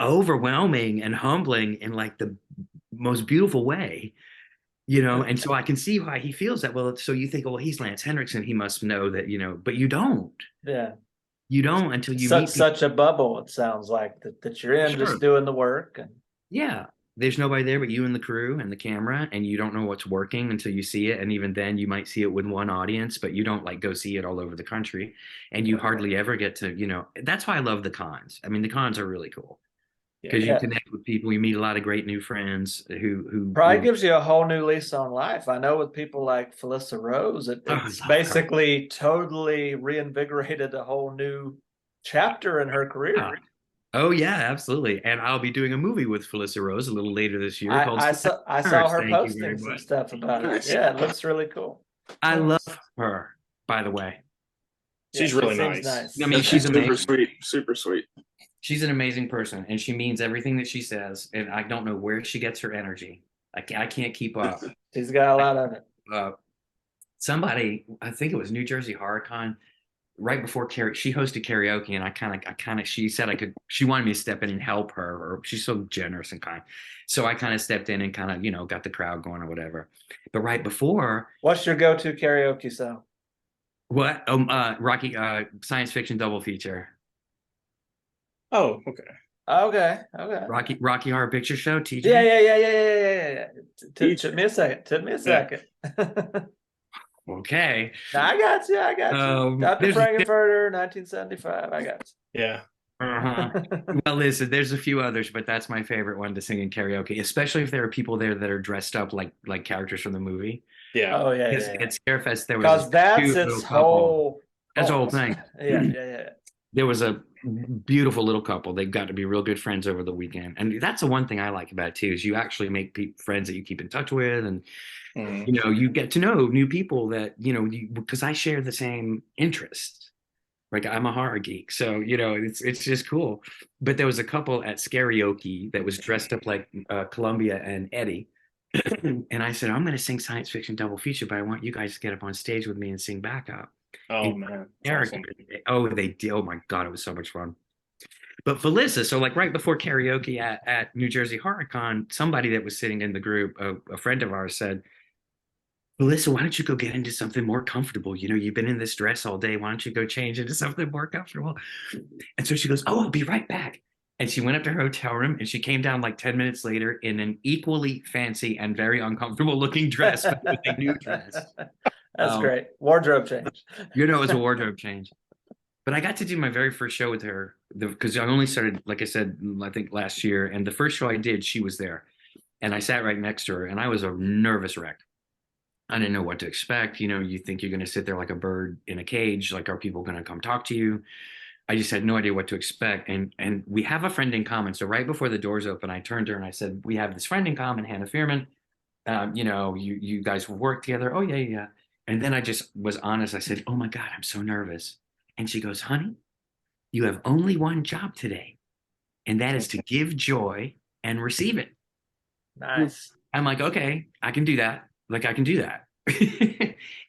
overwhelming and humbling in like the most beautiful way, you know. And so I can see why he feels that. Well, so you think, well, he's Lance Henriksen, he must know that, you know, but you don't. Yeah. You don't until you meet meet such a bubble. It sounds like that you're in, just doing the work. And yeah, there's nobody there but you and the crew and the camera, and you don't know what's working until you see it. And even then, you might see it with one audience, but you don't like go see it all over the country, and you hardly ever get to, you know. That's why I love the cons. I mean, the cons are really cool, because you connect with people, you meet a lot of great new friends who probably gives you a whole new lease on life. I know with people like Felissa Rose, it's basically totally reinvigorated a whole new chapter in her career. Oh yeah, absolutely. And I'll be doing a movie with Felissa Rose a little later this year. I saw her posting some stuff about it. Yeah, it looks really cool. I love her, by the way. She's really nice. I mean, she's super sweet, super sweet. She's an amazing person, and she means everything that she says. And I don't know where she gets her energy. I can't keep up. She's got a lot of it. Somebody, I think it was New Jersey HorrorCon, right before she hosted karaoke, and I kind of, she said she wanted me to step in and help her, or she's so generous and kind. So I kind of stepped in and kind of, you know, got the crowd going or whatever. But right before. What's your go-to karaoke song? What? Rocky, science fiction double feature. Oh, okay. Rocky Horror Picture Show, TJ. Yeah. Took me a second. Okay. No, I got you. Dr. Frankenfurter, 1975. I got you. Yeah. Well, listen, there's a few others, but that's my favorite one to sing in karaoke, especially if there are people there that are dressed up like characters from the movie. Yeah. Oh yeah. At Scarefest, there was because that's its whole. That's the whole thing. Yeah. There was a beautiful little couple. They got to be real good friends over the weekend, and that's the one thing I like about it too, is you actually make friends that you keep in touch with, and you know, you get to know new people that, you know, because I share the same interests. Like, I'm a horror geek, so you know, it's just cool. But there was a couple at Scarioke that was dressed up like Columbia and Eddie, and I said, I'm going to sing science fiction double feature, but I want you guys to get up on stage with me and sing backup. Oh man, awesome. They did. Oh my God, it was so much fun. But Felissa, so like right before karaoke at New Jersey HorrorCon, somebody that was sitting in the group, a friend of ours, said, "Felissa, why don't you go get into something more comfortable? You know, you've been in this dress all day. Why don't you go change into something more comfortable?" And so she goes, "Oh, I'll be right back." And she went up to her hotel room, and she came down like 10 minutes later in an equally fancy and very uncomfortable looking dress, but it was a new dress. That's great. Wardrobe change. You know, it was a wardrobe change. But I got to do my very first show with her because I only started, like I said, I think last year. And the first show I did, she was there. And I sat right next to her, and I was a nervous wreck. I didn't know what to expect. You know, you think you're going to sit there like a bird in a cage. Like, are people going to come talk to you? I just had no idea what to expect. And we have a friend in common. So right before the doors open, I turned to her and I said, we have this friend in common, Hannah Fearman. You guys will work together. Oh, yeah, yeah. And then I just was honest. I said, oh my God, I'm so nervous. And she goes, honey, you have only one job today, and that is to give joy and receive it. Nice. I'm like, okay, I can do that. Like, I can do that.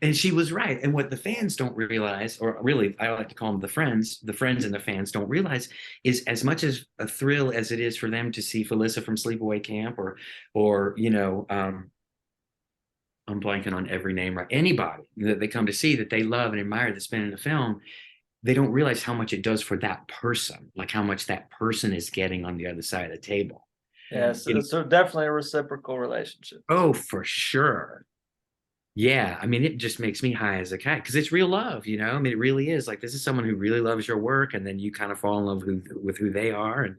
And she was right. And what the fans don't realize, or really, I like to call them the friends and the fans don't realize, is as much as a thrill as it is for them to see Felissa from Sleepaway Camp, or I'm blanking on every name, right? Anybody that they come to see that they love and admire that's been in the film, they don't realize how much it does for that person, like how much that person is getting on the other side of the table. Yes, it's definitely a reciprocal relationship. Oh, for sure. Yeah, I mean, it just makes me high as a kite because it's real love, I mean, it really is. Like, this is someone who really loves your work, and then you kind of fall in love with who they are, and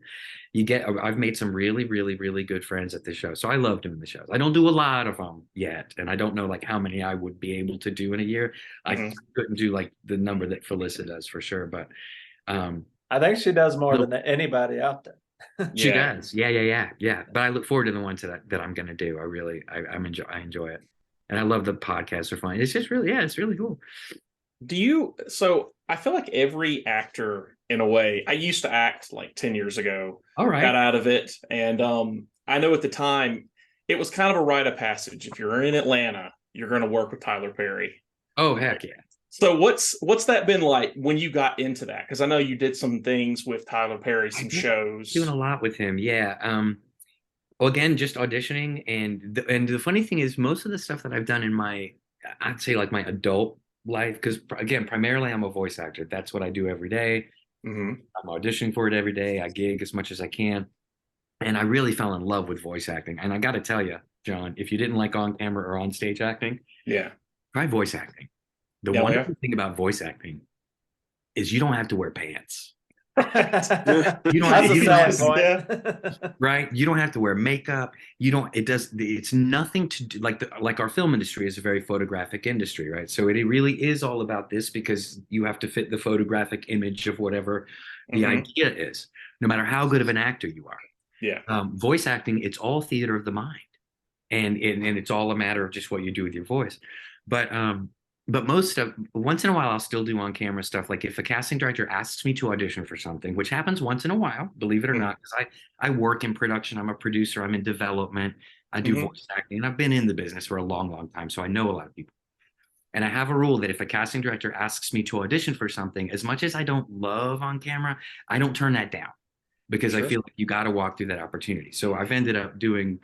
I've made some really, really, really good friends at the show. So I love doing the shows. I don't do a lot of them yet, and I don't know like how many I would be able to do in a year. I couldn't do like the number that Felissa does for sure, but I think she does more than anybody out there. She does. Yeah. But I look forward to the ones that I'm going to do. I enjoy it. And I love the podcasts are fun. It's just really, it's really cool. So I feel like every actor, in a way, I used to act like 10 years ago. All right. Got out of it. And I know at the time, it was kind of a rite of passage. If you're in Atlanta, you're going to work with Tyler Perry. Oh, heck yeah. So what's that been like when you got into that? Because I know you did some things with Tyler Perry, some shows. Doing a lot with him, yeah. Well, again, just auditioning, and the funny thing is, most of the stuff that I've done in I'd say like my adult life, because again, primarily I'm a voice actor. That's what I do every day. I'm auditioning for it every day. I gig as much as I can, and I really fell in love with voice acting. And I got to tell you, John, if you didn't like on camera or on stage acting, try voice acting. The wonderful thing about voice acting is you don't have to wear pants. You don't have to, right? You don't have to wear makeup. It's nothing to do like our film industry is a very photographic industry, right? So it really is all about this because you have to fit the photographic image of whatever the idea is, no matter how good of an actor you are. Yeah. Voice acting, it's all theater of the mind. And it's all a matter of just what you do with your voice. But once in a while, I'll still do on camera stuff. Like if a casting director asks me to audition for something, which happens once in a while, believe it or not, because I work in production. I'm a producer. I'm in development. I do voice acting, and I've been in the business for a long, long time. So I know a lot of people. And I have a rule that if a casting director asks me to audition for something, as much as I don't love on camera, I don't turn that down because I feel like you got to walk through that opportunity. So I've ended up doing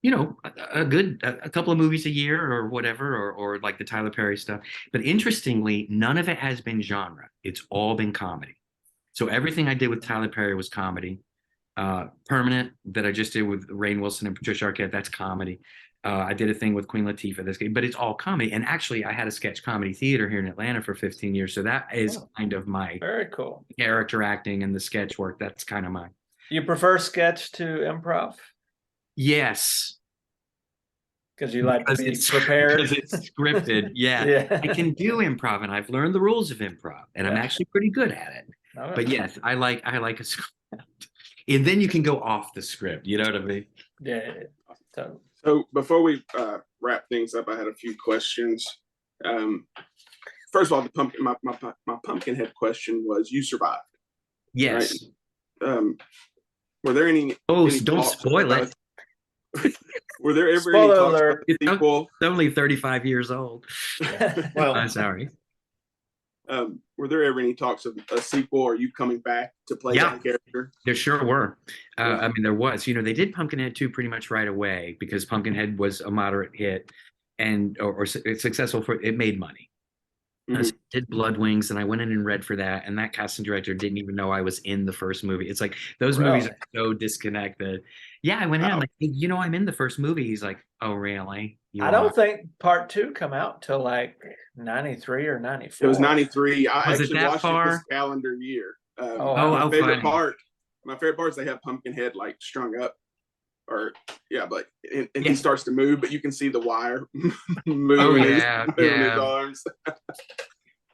a couple of movies a year or whatever, or like the Tyler Perry stuff. But interestingly, none of it has been genre. It's all been comedy. So everything I did with Tyler Perry was comedy. Permanent that I just did with Rainn Wilson and Patricia Arquette, that's comedy. I did a thing with Queen Latifah, but it's all comedy. And actually, I had a sketch comedy theater here in Atlanta for 15 years. So that is kind of my very cool character acting and the sketch work. That's kind of my. You prefer sketch to improv? Yes. Because you like to be prepared. Because it's scripted. Yeah. I can do improv, and I've learned the rules of improv, and I'm actually pretty good at it. But yes, I like a script. And then you can go off the script. You know what I mean? Yeah. Totally. So before we wrap things up, I had a few questions. First of all, my Pumpkinhead question was: you survived. Yes. Right? Were there any? Don't spoil it. Were there ever any talks about the sequel? It's only 35 years old. Well, I'm sorry. Were there ever any talks of a sequel or you coming back to play that character? There sure were. I mean, there was. They did Pumpkinhead 2 pretty much right away because Pumpkinhead was a moderate hit and or successful it made money. I did Blood Wings, and I went in and read for that, and that casting director didn't even know I was in the first movie. It's like those movies are so disconnected. Yeah, I went in, I'm like, I'm in the first movie. He's like, oh, really? I don't think part 2 come out till like 93 or 94. It was 93. I was actually watched it this calendar year. My favorite part is they have Pumpkinhead like strung up. But he starts to move, but you can see the wire moving his arms.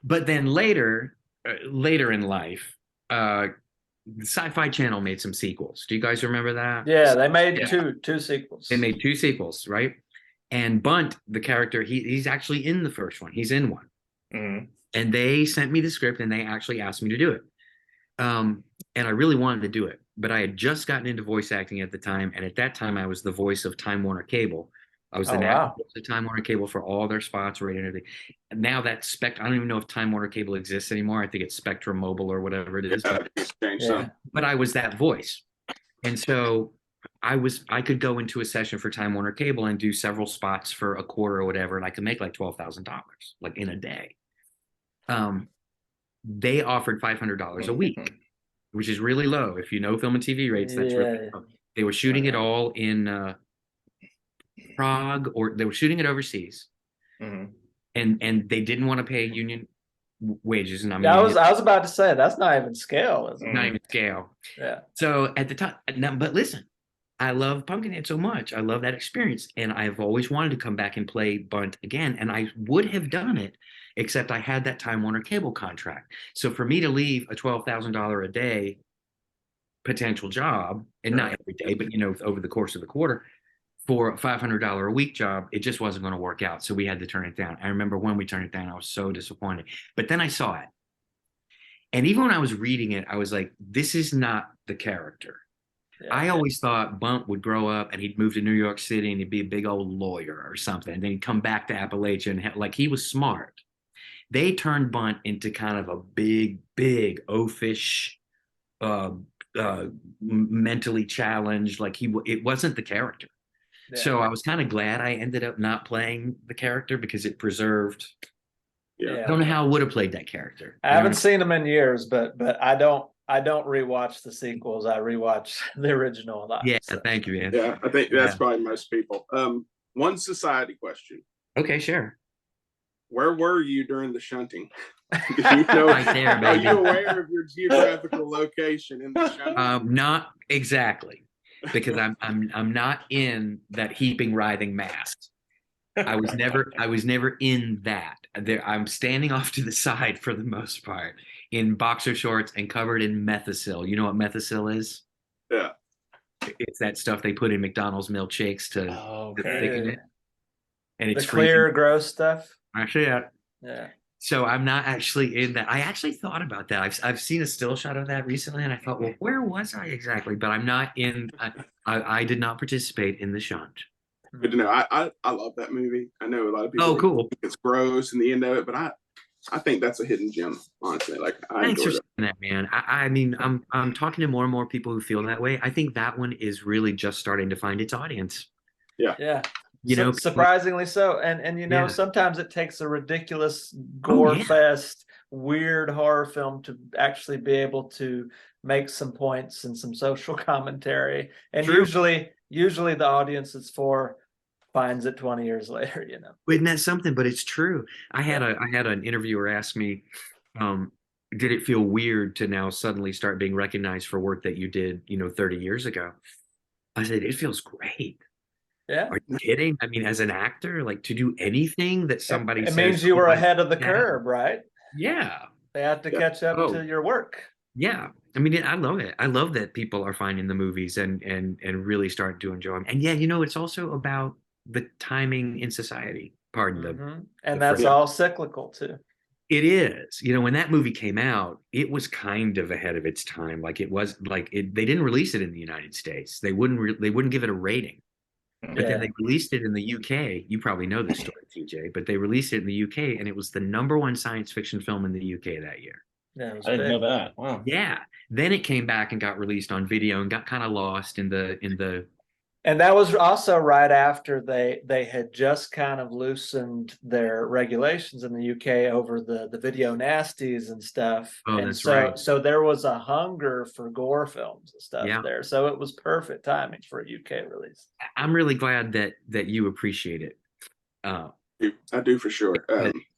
But then later in life, Sci-Fi Channel made some sequels. Do you guys remember that? Yeah, they made Yeah. two sequels. They made 2 sequels, right? And Bunt, the character, he's actually in the first one. He's in one. Mm-hmm. And they sent me the script and they actually asked me to do it. And I really wanted to do it, but I had just gotten into voice acting at the time. And at that time, I was the voice of Time Warner Cable. I was the national voice of Time Warner Cable for all their spots, radio, and everything. And now that I don't even know if Time Warner Cable exists anymore. I think it's Spectrum Mobile or whatever it is. But I was that voice. And so I could go into a session for Time Warner Cable and do several spots for a quarter or whatever, and I could make like $12,000 like in a day. They offered $500 a week, which is really low. If you know film and TV rates, that's really low. They were shooting it all in Prague, or they were shooting it overseas, and they didn't want to pay union wages. And I was about to say that's not even scale, is it? Not even scale. Yeah. So at the time, but listen, I love Pumpkinhead so much. I love that experience, and I've always wanted to come back and play Bunt again, and I would have done it, except I had that Time Warner Cable contract. So for me to leave a $12,000 a day potential job, and not every day, but over the course of the quarter, for a $500 a week job, it just wasn't going to work out. So we had to turn it down. I remember when we turned it down, I was so disappointed. But then I saw it, and even when I was reading it, I was like, "This is not the character." Yeah. I always thought Bunt would grow up and he'd move to New York City and he'd be a big old lawyer or something. And then he'd come back to Appalachia and like he was smart. They turned Bunt into kind of a big oafish, mentally challenged. Like it wasn't the character. Yeah. So I was kind of glad I ended up not playing the character because it preserved. Yeah. I don't know how I would have played that character. I haven't seen him in years, but I don't rewatch the sequels. I rewatch the original a lot. Yeah, so. Thank you, man. Yeah, I think that's probably most people. One society question. Okay, sure. Where were you during the shunting? Do you know, right there, baby. Are you aware of your geographical location in the shunting? Not exactly, because I'm not in that heaping, writhing mass. I was never in that. I'm standing off to the side for the most part, in boxer shorts and covered in methicil. You know what methicil is? Yeah. It's that stuff they put in McDonald's milkshakes to thicken it. And it's the clear, gross stuff. Actually, yeah. So I'm not actually in that. I actually thought about that. I've seen a still shot of that recently, and I thought, well, where was I exactly? But I'm not in. I did not participate in the shunt. Good to know. I love that movie. I know a lot of people. Oh, cool. Think it's gross in the end of it, but I think that's a hidden gem, honestly. Like, thanks for saying that, man. I mean, I'm talking to more and more people who feel that way. I think that one is really just starting to find its audience. Yeah. Yeah. Surprisingly so. And sometimes it takes a ridiculous gore fest, weird horror film to actually be able to make some points and some social commentary. And usually the audience it's for finds it 20 years later, Isn't that something? But it's true. I had an interviewer ask me, did it feel weird to now suddenly start being recognized for work that you did, 30 years ago? I said, it feels great. Yeah. Are you kidding? I mean, as an actor, like to do anything that somebody says. It means you were ahead of the curve, right? Yeah. They have to catch up to your work. Yeah. I mean, I love it. I love that people are finding the movies and really start to enjoy them. And it's also about the timing in society. And that's all cyclical too. It is. When that movie came out, it was kind of ahead of its time. Like it was like they didn't release it in the United States. They wouldn't give it a rating. But then they released it in the UK. You probably know this story, TJ, but they released it in the UK, and it was the #1 science fiction film in the UK that year. Yeah, I didn't know that. Wow. Yeah. Then it came back and got released on video and got kind of lost in the. And that was also right after they had just kind of loosened their regulations in the UK over the video nasties and stuff. Oh, and that's right. So there was a hunger for gore films and stuff there. So it was perfect timing for a UK release. I'm really glad that you appreciate it. I do for sure.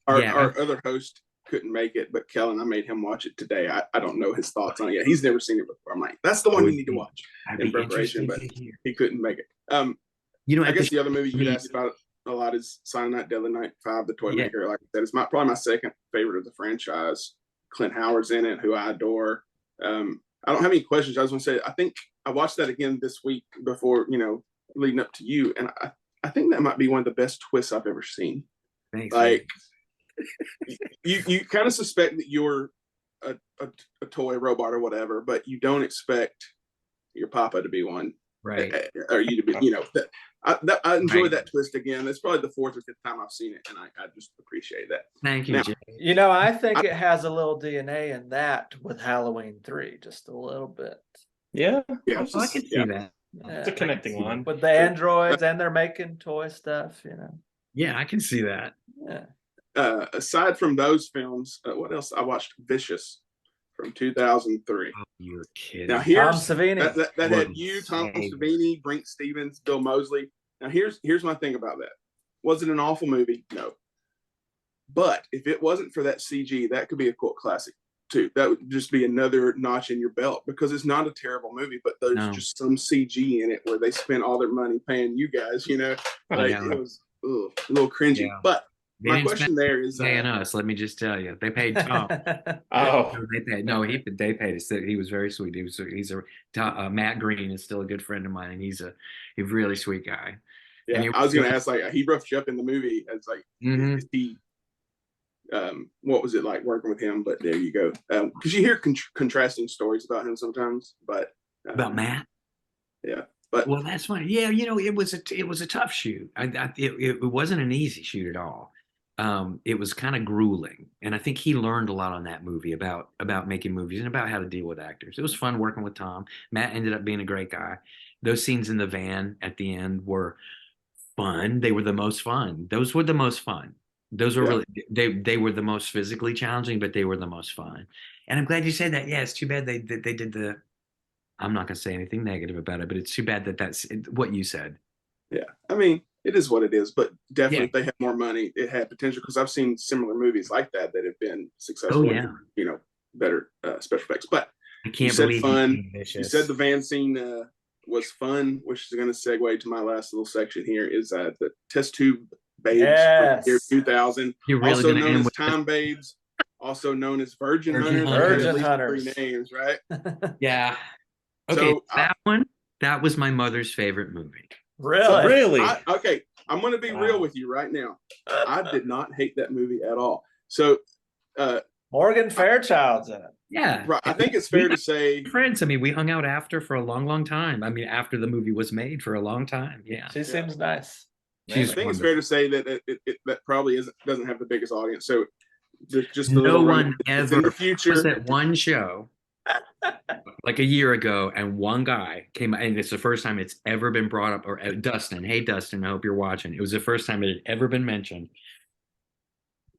Our other host couldn't make it, but Kellen, I made him watch it today. I don't know his thoughts on it yet. He's never seen it before. I'm like, that's the one you need to watch in preparation, but he couldn't make it. I guess the other movie you asked about a lot is Silent Night, Deadly Night 5, The Toy Maker. Like I said, it's probably my second favorite of the franchise. Clint Howard's in it, who I adore. I don't have any questions. I was going to say, I think I watched that again this week before, leading up to you. And I think that might be one of the best twists I've ever seen. Thanks, like, you kind of suspect that you're a toy robot or whatever, but you don't expect your papa to be one. Right. Or you to be, I enjoyed that twist again. It's probably the 4th or 5th time I've seen it, and I just appreciate that. Thank you, now, Jay. I think it has a little DNA in that with Halloween 3, just a little bit. Yeah. I can see that. It's a connecting line. With the androids, and they're making toy stuff, Yeah, I can see that. Yeah. Aside from those films, what else? I watched Vicious from 2003. Oh, you're kidding. Now here's Tom Savini. That had you, Tom Savini, Brink Stevens, Bill Moseley. Now here's my thing about that. Was it an awful movie? No. But if it wasn't for that CG, that could be a cult classic too. That would just be another notch in your belt, because it's not a terrible movie, but there's just some CG in it where they spent all their money paying you guys. It was a little cringy. Yeah. But my question there is paying us. Let me just tell you, they paid Tom. They paid us. He was very sweet. He's Matt Green is still a good friend of mine, and he's a really sweet guy. Yeah, I was going to ask, he roughed you up in the movie as is he, what was it like working with him? But there you go. Because you hear contrasting stories about him sometimes, but about Matt. Yeah. But well, that's funny. Yeah, it was a tough shoot. It wasn't an easy shoot at all. It was kind of grueling, and I think he learned a lot on that movie about making movies and about how to deal with actors. It was fun working with Tom. Matt ended up being a great guy. Those scenes in the van at the end were fun. They were the most fun. Those were the most fun. Those were really they were the most physically challenging, but they were the most fun. And I'm glad you said that. Yeah, it's too bad they did the. I'm not going to say anything negative about it, but it's too bad that's what you said. Yeah, I mean, it is what it is, but definitely if they had more money, it had potential, because I've seen similar movies like that have been successful. Oh, yeah. And, better special effects. But I can't believe fun. You said the van scene was fun, which is going to segue to my last little section here, is the test tube babes from year 2000. You're really also known as Time Babes, also known as Virgin Hunters. Virgin Hunters. 3 names, right? Yeah. Okay, so, that was my mother's favorite movie. Really? Okay, I'm going to be real with you right now. I did not hate that movie at all. So, Morgan Fairchild's in it. Yeah. Right. I think it's fair to say. Friends. I mean, we hung out after for a long, long time. I mean, after the movie was made for a long time. Yeah. She seems nice. I think it's fair to say that that probably doesn't have the biggest audience. So, just no one ever in the future was at one show. Like a year ago, and one guy came, and it's the first time it's ever been brought up. Or Dustin, hey Dustin, I hope you're watching. It was the first time it had ever been mentioned.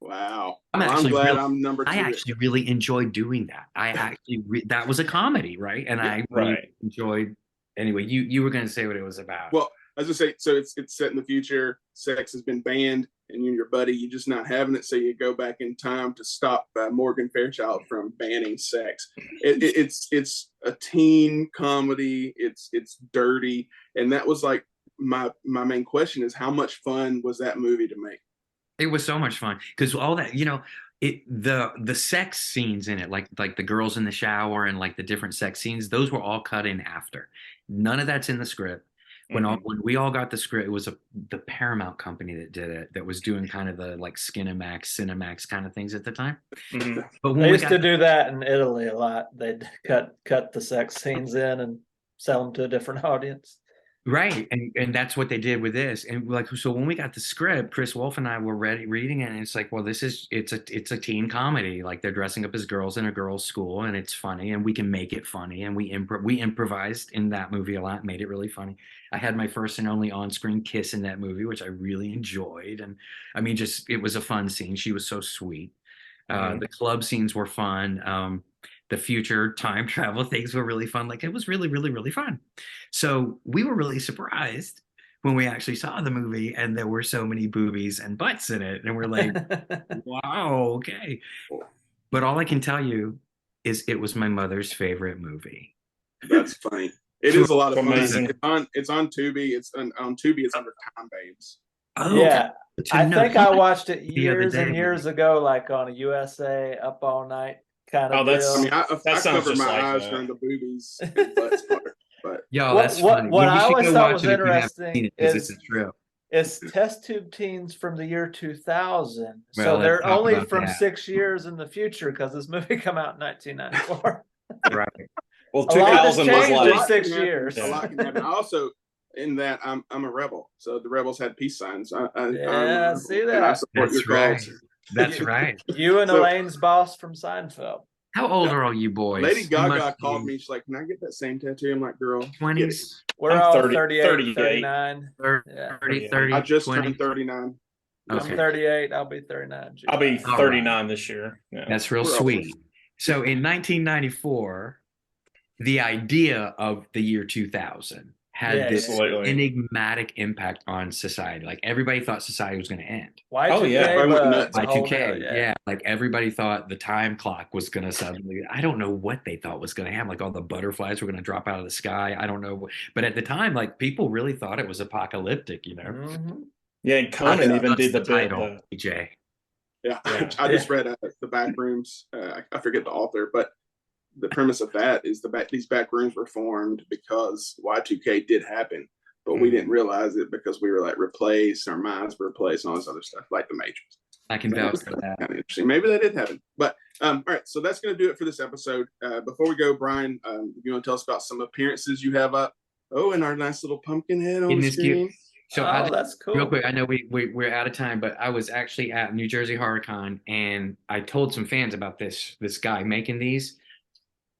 Wow, I'm glad I'm number 2. I actually really enjoyed doing that. I actually that was a comedy, right? And I really enjoyed. Anyway, you were going to say what it was about. Well, as I say, so it's set in the future. Sex has been banned, and you and your buddy, you're just not having it. So you go back in time to stop Morgan Fairchild from banning sex. It's a teen comedy. It's dirty, and that was like my main question is, how much fun was that movie to make? It was so much fun, because all that, the sex scenes in it, like the girls in the shower and like the different sex scenes, those were all cut in after. None of that's in the script. When we all got the script, it was the Paramount company that did it, that was doing kind of the like Cinemax kind of things at the time. Mm-hmm. But when they used to do that in Italy a lot. They'd cut the sex scenes in and sell them to a different audience. Right, and that's what they did with this. And so when we got the script, Chris Wolf and I were reading it, and it's like, well, it's a teen comedy. Like, they're dressing up as girls in a girls' school, and it's funny, and we can make it funny. And we improvised in that movie a lot, made it really funny. I had my first and only on-screen kiss in that movie, which I really enjoyed. And I mean, it was a fun scene. She was so sweet. The club scenes were fun. The future time travel things were really fun. Like, it was really, really, really fun. So we were really surprised when we actually saw the movie and there were so many boobies and butts in it. And we're like, wow, okay. But all I can tell you is it was my mother's favorite movie. That's funny. It is a lot of fun. It's on Tubi. It's on Tubi. It's under Time Babes. Oh, yeah. I think I watched it years and years ago, like on a USA Up All Night kind of that's- deal. I mean, I That sounds cover just my like eyes that. during the boobies and butts part, but Yo, What- that's what- funny. what You I should always go thought watch was it if you haven't interesting seen it, 'cause is- it's true. It's test tube teens from the year 2000. Well, So let's they're talk only about from that. 6 years in the future because this movie come out in 1994. Right. Well, A lot has 2000 was changed in like, lot 6 can happen. years. A lot can happen. I also, in that, I'm a rebel, so the rebels had peace signs. I'm a Yeah, rebel, see and I that. support your That's right. cause. That's right. You and So- Elaine's boss from Seinfeld. How old are all you boys? Lady You Gaga must called be me. She's like, "Can I get that same tattoo?" I'm like, "Girl, get it." 20s, We're I'm all 30 38, 38. 39. 30, Yeah. 30, I just 20. turned 39. I'm Okay. 38. I'll be 39. I'll be July. All 39 this year. Yeah. That's real We're all- sweet. So in 1994, the idea of the year 2000 had Yeah, this absolutely. enigmatic impact on society. Like everybody thought society was going to end. Y2K, Oh, yeah. I went but nuts. it's a whole Y2K, deal, yeah. Like everybody thought the time clock was going to suddenly, I don't know what they thought was going to happen. Like all the butterflies were going to drop out of the sky. I don't know. But at the time, like people really thought it was apocalyptic, you know? Mhm. Yeah, and Conan even That's did the bit. title, EJ. Yeah, Yeah. I just read the back rooms. I forget the author, but the premise of that is these back rooms were formed because Y2K did happen, but we didn't realize it because we were like replaced, our minds were replaced, and all this other stuff, like the Matrix. I can vouch for that. Kind of interesting. Maybe that did happen. But all right, so that's going to do it for this episode. Before we go, Brian, you want to tell us about some appearances you have up? Oh, and our nice little Pumpkinhead on Isn't the this cute? screen. So Oh, that's cool. real quick, I know we're out of time, but I was actually at New Jersey HorrorCon and I told some fans about this guy making these,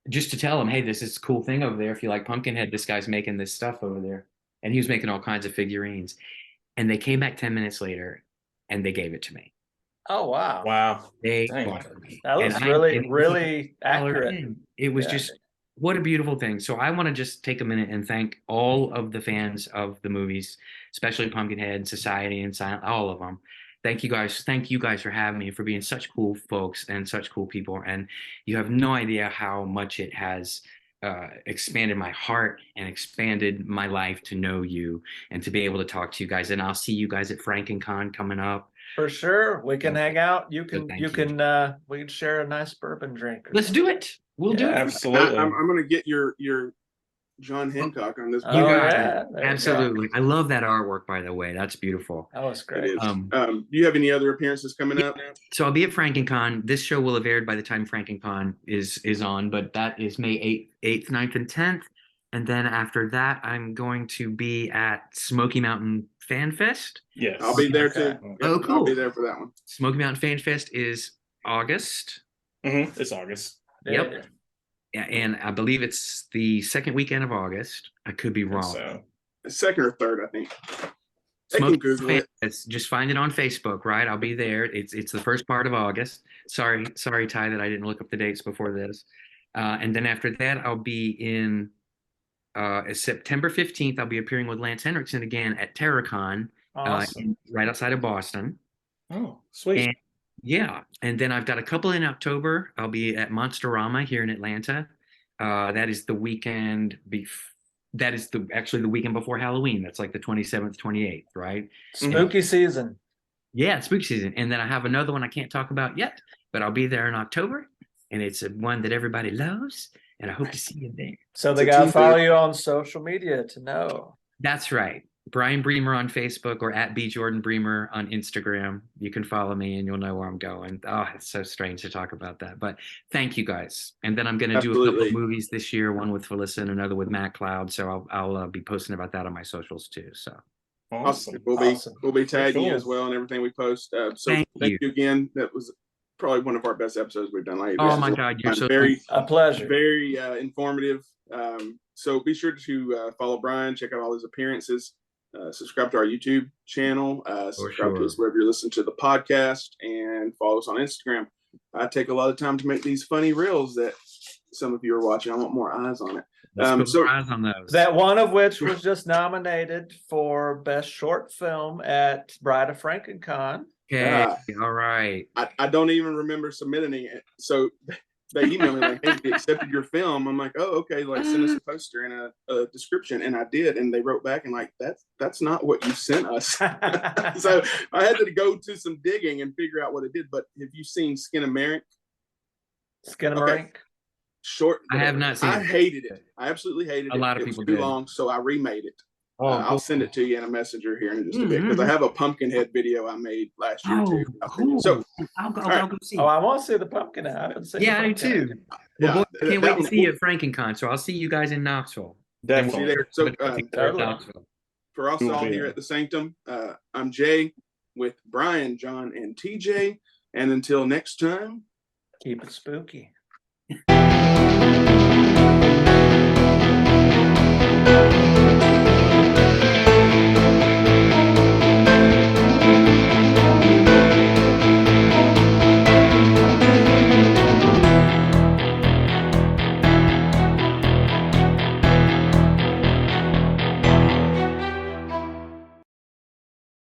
just to tell them, hey, this is a cool thing over there. If you like Pumpkinhead, this guy's making this stuff over there, and he was making all kinds of figurines. And they came back 10 minutes later, and they gave it to me. Oh, wow. Wow. They Dang. bought it to me. That looks And really, and it was really like $1 accurate. in. It was Yeah. just what a beautiful thing. So I want to just take a minute and thank all of the fans of the movies, especially Pumpkinhead, Society, and Silent, all of them. Thank you guys. Thank you guys for having me, for being such cool folks and such cool people. And you have no idea how much it has expanded my heart and expanded my life to know you and to be able to talk to you guys. And I'll see you guys at FrankenCon coming up. For sure. We can hang out. You can, thank you you. can, we can share a nice bourbon drink. or Let's do it. We'll do Yeah, it. Absolutely. I'm going to get your John Hancock on this. You Oh, got yeah. it. There you go. Absolutely. I love that artwork, by the way. That's beautiful. That was It great. is. Um, Do you have any other appearances coming up? So I'll be at FrankenCon. This show will have aired by the time FrankenCon is on, but that is May 8th, 9th, and 10th. And then after that, I'm going to be at Smoky Mountain Fan Fest. Yes. I'll be there Okay. too. Oh, I'll cool. be there for that one. Smoky Mountain Fan Fest is August. It's August. Yep. Yeah. Yeah, and I believe it's the second weekend of August. I could be wrong. So Second or third, I think. They can Smoky Google Fan it. Fest, just find it on Facebook, right? I'll be there. It's the first part of August. Sorry, Ty, that I didn't look up the dates before this. And then after that, I'll be in September 15th. I'll be appearing with Lance Henriksen again at TerraCon, Awesome. right outside of Boston. oh, sweet. And yeah, and then I've got a couple in October. I'll be at Monsterama here in Atlanta. That is the weekend that is actually the weekend before Halloween. That's like the 27th, 28th, right? Spooky season. Yeah, it's spooky season. And then I have another one I can't talk about yet, but I'll be there in October. And it's one that everybody loves. And I hope to see you there. So they It's a got to teaser. follow you on social media to know. That's right. Brian Bremer on Facebook or at BJordanBremer on Instagram. You can follow me and you'll know where I'm going. Oh, it's so strange to talk about that. But thank you guys. And then I'm going to do a couple Absolutely. of movies this year, one with Felissa and another with Matt Cloud. So I'll be posting about that on my socials too. So Awesome. We'll be tagging you Cool. as well and everything we post. So Thank thank you. you again. That was probably one of our best episodes we've done lately. oh my God, you're so very A pleasure. very informative. So be sure to follow Brian, check out all his appearances, subscribe to our YouTube channel, subscribe to us wherever you're listening to the podcast, and follow us on Instagram. I take a lot of time to make these funny reels that some of you are watching. I want more eyes on it. Let's put so- more eyes on those. That one of which was just nominated for Best Short Film at Bride of FrankenCon. Okay, all right. I don't even remember submitting it. So they emailed me like, "Hey, we accepted your film." I'm like, "Oh, okay." Like, send us a poster and a description, and I did. And they wrote back and like, "That's not what you sent us." So I had to go to some digging and figure out what it did. But have you seen Skin of Merrick? Skinamarink. Short. I have not seen I it. hated it. I absolutely hated it. A lot of it people was too did. long, so I remade it. Oh, I'll send it to you in a messenger here in just a bit because I have a Pumpkinhead video I made last year too. Cool. So I'll go see. Oh, I want to see the Pumpkinhead. I haven't seen. Yeah, I do too. Yeah, Well, boy, I can't wait to see you at FrankenCon. So I'll see you guys in Knoxville. Definitely. See there. So Knoxville. For us all here at the Sanctum, I'm Jay with Brian, John, and TJ. And until next time, keep it spooky.